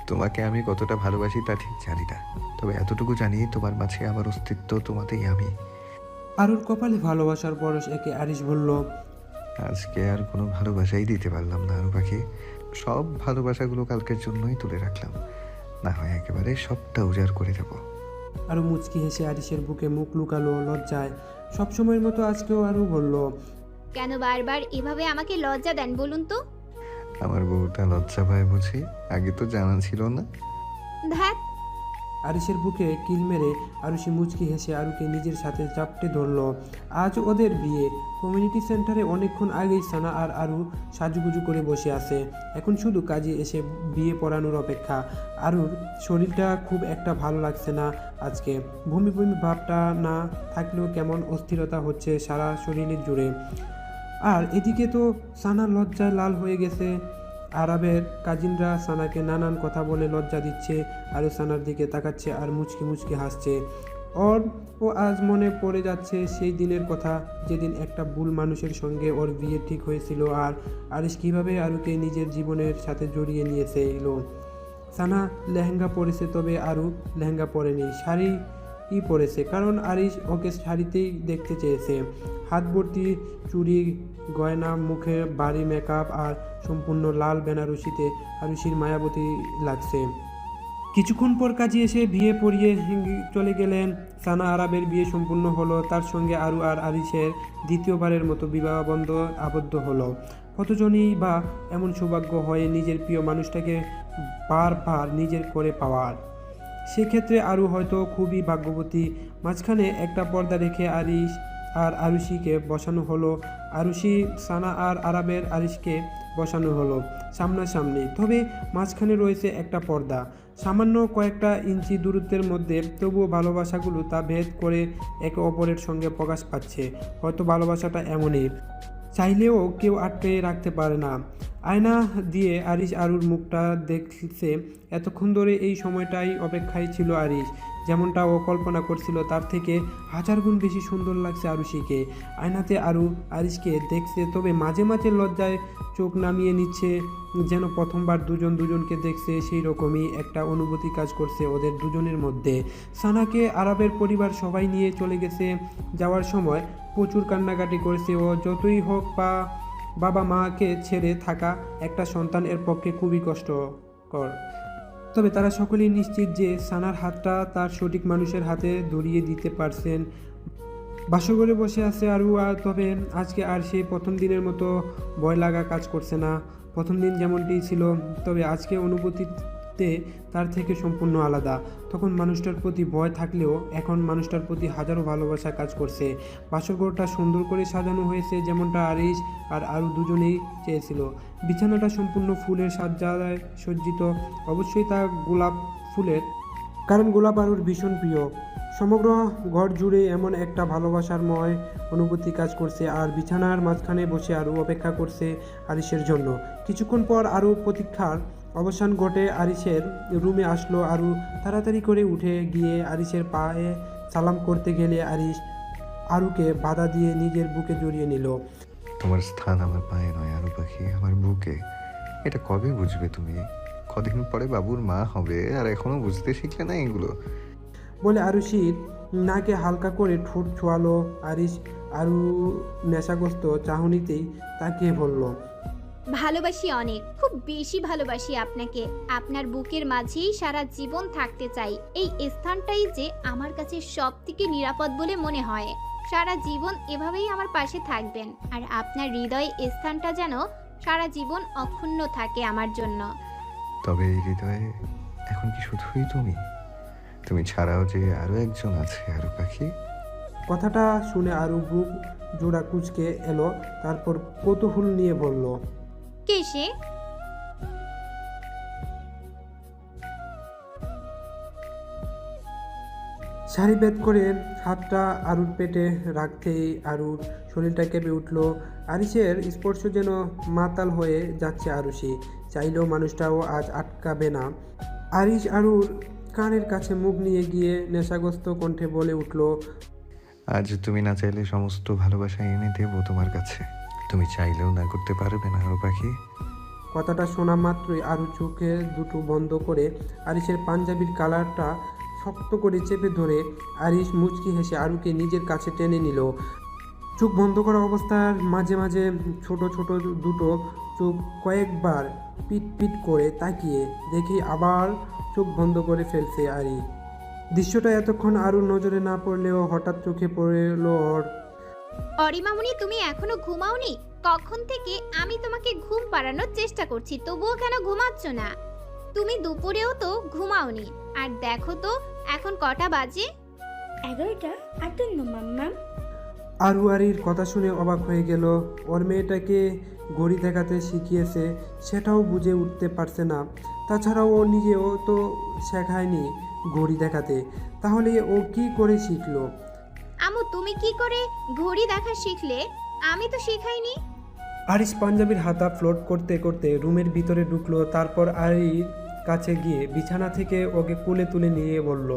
তোমাকে আমি কতটা ভালোবাসি তা ঠিক জানি না, তবে এতটুকু জানি তোমার মাঝে আমার অস্তিত্ব, তোমাতেই আমি। আরুর কপালে ভালোবাসার পরশ একে আরিশ বলল। আজকে আর কোনো ভালোবাসাই দিতে পারলাম না আরু পাখি। সব ভালোবাসাগুলো কালকের জন্যই তুলে রাখলাম, না হয় একেবারে সবটা উজাড় করে দেব। আরু মুচকি হেসে আরিশের বুকে মুখ লুকালো লজ্জায়। সবসময়ের মতো আজকেও আরু বলল। কেন বারবার এভাবে আমাকে লজ্জা দেন বলুন তো? আমার বউটা লজ্জা পায় বুঝি? আগে তো জানা ছিল না। ধ্যাত, আরিশের বুকে কিল মেরে আরুষি মুচকি হেসে আরুকে নিজের সাথে চাপটে ধরল। আজ ওদের বিয়ে। কমিউনিটি সেন্টারে অনেকক্ষণ আগেই সানা আর আরু সাজুগুজু করে বসে আছে। এখন শুধু কাজে এসে বিয়ে পড়ানোর অপেক্ষা। আরুর শরীরটা খুব একটা ভালো লাগছে না আজকে। বমি বমি ভাবটা না থাকলেও কেমন অস্থিরতা হচ্ছে সারা শরীরের জুড়ে। আর এদিকে তো সানা লজ্জায় লাল হয়ে গেছে। আরবের কাজিনরা সানাকে নানান কথা বলে লজ্জা দিচ্ছে। আরও সানার দিকে তাকাচ্ছে আর মুচকি মুচকি হাসছে। ও আজ মনে পড়ে যাচ্ছে সেই দিনের কথা, যেদিন একটা ভুল মানুষের সঙ্গে ওর বিয়ে ঠিক হয়েছিল, আর আরিশ কীভাবে আরুকে নিজের জীবনের সাথে জড়িয়ে নিয়েছিল। সানা লেহেঙ্গা পরেছে, তবে আরু লেহেঙ্গা পরেনি, শাড়ি পরেছে, কারণ আরিশ ওকে শাড়িতেই দেখতে চেয়েছে। হাত ভর্তি চুড়ি, গয়না, মুখে ভারী মেকআপ আর সম্পূর্ণ লাল বেনারসিতে আরুষির মায়াবতী লাগছে। কিছুক্ষণ পর কাজে এসে বিয়ে পড়িয়ে চলে গেলেন। সানা আরবের বিয়ে সম্পূর্ণ হলো। তার সঙ্গে আরু আর আরিশের দ্বিতীয়বারের মতো বিবাহ বন্ধন আবদ্ধ হলো। কতজনই বা এমন সৌভাগ্য হয় নিজের প্রিয় মানুষটাকে বারবার নিজের করে পাওয়ার। সেক্ষেত্রে আরু হয়তো খুবই ভাগ্যবতী। মাঝখানে একটা পর্দা রেখে আরিশ আর আরুষিকে বসানো হলো। আরুষি সানা আর আরবের আরিশকে বসানো হলো সামনাসামনি, তবে মাঝখানে রয়েছে একটা পর্দা। সামান্য কয়েকটা ইঞ্চি দূরত্বের মধ্যে, তবুও ভালোবাসাগুলো তা ভেদ করে একে অপরের সঙ্গে প্রকাশ পাচ্ছে। হয়তো ভালোবাসাটা এমনই, চাইলেও কেউ আটকে রাখতে পারে না। আয়না দিয়ে আরিশ আরুর মুখটা দেখছে। এতক্ষণ ধরে এই সময়টাই অপেক্ষায় ছিল আরিশ। যেমনটা ও কল্পনা করছিল তার থেকে 1000 গুণ বেশি সুন্দর লাগছে আরুষিকে। আয়নাতে আরু আরিশকে দেখছে, তবে মাঝে মাঝে লজ্জায় চোখ নামিয়ে নিচ্ছে, যেন প্রথমবার দুজন দুজনকে দেখছে। সেই রকমই একটা অনুভূতি কাজ করছে ওদের দুজনের মধ্যে। সানাকে আরবের পরিবার সবাই নিয়ে চলে গেছে। যাওয়ার সময় প্রচুর কান্নাকাটি করেছে ও। যতই হোক বাবা মাকে ছেড়ে থাকা একটা সন্তান এর পক্ষে খুবই কষ্টকর। তবে তারা সকলেই নিশ্চিত যে সানার হাতটা তার সঠিক মানুষের হাতে ধরিয়ে দিতে পারছেন। বাসঘরে বসে আছে আরু। তবে আজকে আর সেই প্রথম দিনের মতো ভয় লাগা কাজ করছে না। প্রথম দিন যেমনটি ছিল, তবে আজকে অনুভূতিতে তার থেকে সম্পূর্ণ আলাদা। তখন মানুষটার প্রতি ভয় থাকলেও এখন মানুষটার প্রতি হাজারো ভালোবাসা কাজ করছে। বাসরঘরটা সুন্দর করে সাজানো হয়েছে, যেমনটা আরিশ আর আরু দুজনেই চেয়েছিল। বিছানাটা সম্পূর্ণ ফুলের সাজ্জায় সজ্জিত, অবশ্যই তা গোলাপ ফুলের, কারণ গোলাপ আরুর ভীষণ প্রিয়। সমগ্র ঘর জুড়ে এমন একটা ভালোবাসারময় অনুভূতি কাজ করছে। আর বিছানার মাঝখানে বসে আরু অপেক্ষা করছে আরিশের জন্য। কিছুক্ষণ পর আরু প্রতীক্ষার অবসান ঘটে। আরিশের রুমে আসলো আরু। তাড়াতাড়ি করে উঠে গিয়ে আরিশের পায়ে সালাম করতে গেলে আরিশ আরুকে বাধা দিয়ে নিজের বুকে জড়িয়ে নিল। তোমার স্থান আমার পায়ে নয় আরু পাখি, আমার বুকে। এটা কবে বুঝবে তুমি? কদিন পরে বাবুর মা হবে আর এখনো বুঝতে শিখলে না এগুলো? বলে আরুষির নাকে হালকা করে ঠোঁট ছোঁয়ালো আরিশ। আরু নেশাগ্রস্ত চাহনিতেই তাকিয়ে বলল, ভালোবাসি অনেক, খুব বেশি ভালোবাসি আপনাকে। আপনার বুকের মাঝেই সারা জীবন থাকতে চাই। এই স্থানটাই যে আমার কাছে সব থেকে নিরাপদ বলে মনে হয়। সারা জীবন এভাবেই আমার পাশে থাকবেন, আর আপনার হৃদয়ে স্থানটা যেন সারা জীবন অক্ষুণ্ণ থাকে আমার জন্য। তবে এই হৃদয়ে এখন কি শুধুই তুমি? তুমি ছাড়াও যে আরো একজন আছে আরু পাখি। কথাটা শুনে আরু বুক জোড়া কুঁচকে এলো, তারপর কৌতূহল নিয়ে বলল, কে সে? শাড়ি বেদ করে হাতটা আরুর পেটে রাখতেই আরুর শরীরটা কেঁপে উঠল। আরিশের স্পর্শ যেন মাতাল হয়ে যাচ্ছে আরুষি। চাইলেও মানুষটাও আজ আটকাবে না। আরিশ আরুর কানের কাছে মুখ নিয়ে গিয়ে নেশাগ্রস্ত কণ্ঠে বলে উঠল, আজ তুমি না চাইলে সমস্ত ভালোবাসা এনে দেবো তোমার কাছে। তুমি চাইলেও না করতে পারবে না আরু পাখি। কথাটা শোনা মাত্রই আরু চোখে দুটো বন্ধ করে আরিশের পাঞ্জাবির কালারটা শক্ত করে চেপে ধরে আরিশ মুচকি হেসে আরুকে নিজের কাছে টেনে নিল। চোখ বন্ধ করা অবস্থার মাঝে মাঝে ছোট ছোট দুটো চোখ কয়েকবার পিট পিট করে তাকিয়ে দেখি আবার চোখ বন্ধ করে ফেলছে আরি। দৃশ্যটা এতক্ষণ আরুর নজরে না পড়লেও হঠাৎ চোখে পড়ল ওর। অরিমামুনি, তুমি এখনো ঘুমাওনি? কখন থেকে আমি তোমাকে ঘুম পাড়ানোর চেষ্টা করছি, তবুও কেন ঘুমাচ্ছ না? তুমি দুপুরেও তো ঘুমাওনি। আর দেখো তো এখন কটা বাজে? 11টা 58 মাম্মা। আরু আরির কথা শুনে অবাক হয়ে গেল। ওর মেয়েটাকে ঘড়ি দেখাতে শিখিয়েছে সেটাও বুঝে উঠতে পারছে না। তাছাড়াও ও নিজেও তো শেখায়নি ঘড়ি দেখাতে, তাহলে ও কি করে শিখলো? আমু, তুমি কি করে ঘড়ি দেখা শিখলে? আমি তো শেখাইনি। আরিশ পাঞ্জাবির হাতা ফ্লোট করতে করতে রুমের ভিতরে ঢুকলো। তারপর আরির কাছে গিয়ে বিছানা থেকে ওকে কোলে তুলে নিয়ে বলল,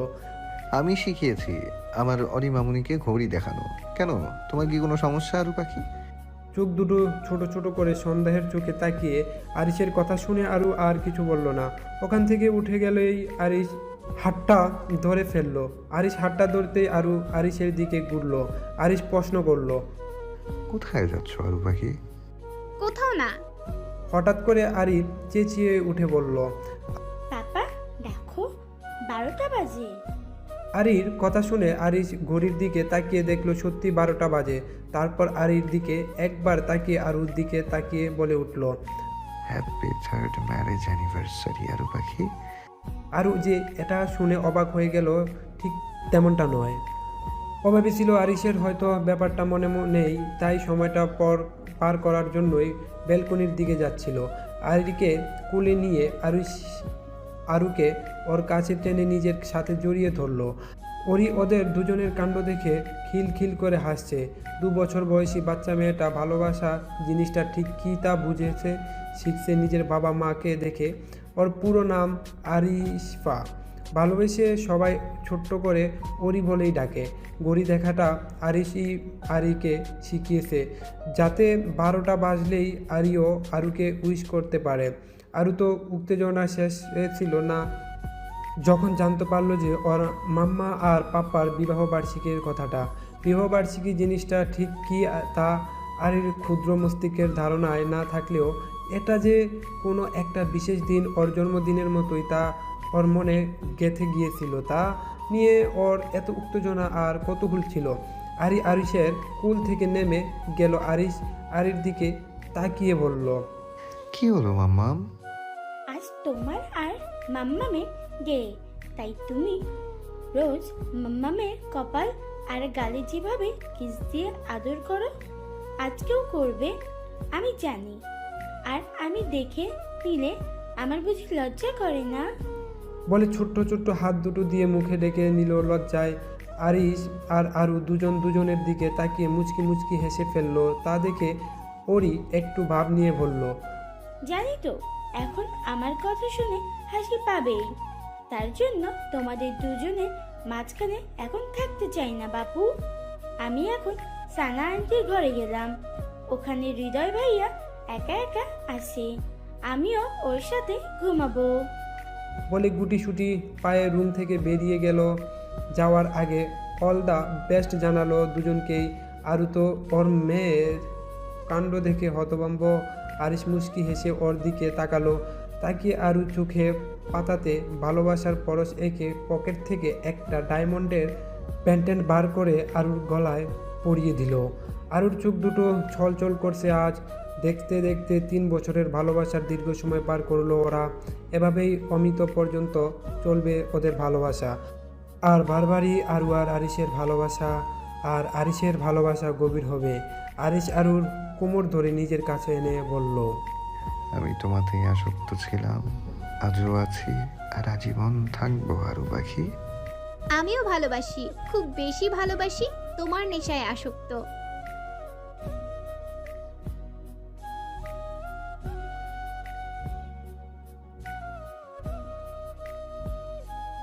আমি শিখিয়েছি আমার অরিমামুনিকে ঘড়ি দেখানো। কেন, তোমার কি কোনো সমস্যা আরু পাখি? চোখ দুটো ছোট ছোট করে সন্দেহের চোখে তাকিয়ে আরিশের কথা শুনে আরু আর কিছু বলল না। ওখান থেকে উঠে গেলেই আরিশ হাতটা ধরে ফেললো। আরিশ হাতটা ধরতেই আরু আরিশের দিকে ঘুরলো। আরিশ প্রশ্ন করলো, কোথায় যাচ্ছ আরু পাখি? কোথাও না। হঠাৎ করে আরিফ চেঁচিয়ে উঠে বলল। পাপা দেখো 12টা বাজে। আরির কথা শুনে আরিশ ঘড়ির দিকে তাকিয়ে দেখলো সত্যি 12টা বাজে। তারপর আরির দিকে একবার তাকিয়ে আরুর দিকে তাকিয়ে বলে উঠল, হ্যাপি 3rd ম্যারেজ অ্যানিভার্সারি আরু পাখি। আরু যে এটা শুনে অবাক হয়ে গেল ঠিক তেমনটা নয়। ও ভেবেছিল আরিশের হয়তো ব্যাপারটা মনে নেই, তাই সময়টা পার করার জন্যই ব্যালকনির দিকে যাচ্ছিল। আরিকে কোলে নিয়ে আরুকে ওর কাছে টেনে নিজের সাথে জড়িয়ে ধরলো। ওরই ওদের দুজনের কাণ্ড দেখে খিলখিল করে হাসছে। 2 বছর বয়সী বাচ্চা মেয়েটা ভালোবাসা জিনিসটা ঠিক কী তা বুঝেছে, শিখছে নিজের বাবা মাকে দেখে। ওর পুরো নাম আরিশফা। ভালোবেসে সবাই ছোট্ট করে ওরি বলেই ডাকে। ঘড়ি দেখাটা আরিশই আরিকে শিখিয়েছে, যাতে 12টা বাজলেই আরিও আরুকে উইশ করতে পারে। আরু তো উত্তেজনা শেষ ছিল না যখন জানতে পারলো যে ওর মাম্মা আর পাপ্পার বিবাহবার্ষিকীর কথাটা। বিবাহবার্ষিকী জিনিসটা ঠিক কী তা আরির ক্ষুদ্র মস্তিষ্কের ধারণায় না থাকলেও এটা যে কোনো একটা বিশেষ দিন, ওর জন্মদিনের মতোই তা ওর মনে গেঁথে গিয়েছিল। তা নিয়ে ওর এত উত্তেজনা আর কৌতূহল ছিল। আরিশের কুল থেকে নেমে গেল। আরিশ আরির দিকে তাকিয়ে বলল, কি হলো মাম্মাম? আজ তোমার আর মাম্মামের ডে, তাই তুমি রোজ মাম্মামের কপাল আর গালে যেভাবে কিস দিয়ে আদর করো, আজকেও করবে আমি জানি। আর আমি দেখে নিলে আমার বুঝি লজ্জা করে না? বলে ছোট্ট ছোট্ট হাত দুটো দিয়ে মুখে ডেকে নিল লজ্জায়। আরিশ আর আরু দুজনের দিকে তাকিয়ে মুচকি মুচকি হেসে ফেললো। তা দেখে ওরি একটু ভাব নিয়ে বলল, জানি তো এখন আমার কথা শুনে হাসি পাবেই, তার জন্য তোমাদের দুজনের মাঝখানে এখন থাকতে চাই না বাপু। আমি এখন সানা আন্টির ঘরে গেলাম, ওখানে হৃদয় ভাইয়া একা একা আসে। আমিও ওর সাথে ঘুমাবো। বলে গুটিসুটি পায়ে রুম থেকে বেরিয়ে গেল। যাওয়ার আগে অল দ্য বেস্ট জানালো দুজনকেই। আরও তো ওর মেয়ের কাণ্ড দেখে হতভম্ব। আরিশ মুচকি হেসে ওর দিকে তাকালো। তাকিয়ে আরও চোখে পাতাতে ভালোবাসার পরশ এঁকে পকেট থেকে একটা ডায়মন্ডের প্যান্টেন্ট বার করে আরুর গলায় পরিয়ে দিল। আরুর চোখ দুটো ছলছল করছে আজ। দেখতে দেখতে 3 বছরের ভালোবাসার দীর্ঘ সময় পার করলো ওরা। এভাবেই অমিত পর্যন্ত চলবে ওদের ভালোবাসা। আর বারবারই আরু আর আরিশের ভালোবাসা, আর আরিশের ভালোবাসা গভীর হবে। আরিশ আরুর কোমর ধরে নিজের কাছে এনে বলল, আমি তোমাতেই আসক্ত ছিলাম, আজও আছি, আর আজীবন থাকবো আরু পাখি। আমিও ভালোবাসি, খুব বেশি ভালোবাসি, তোমার নেশায় আসক্ত।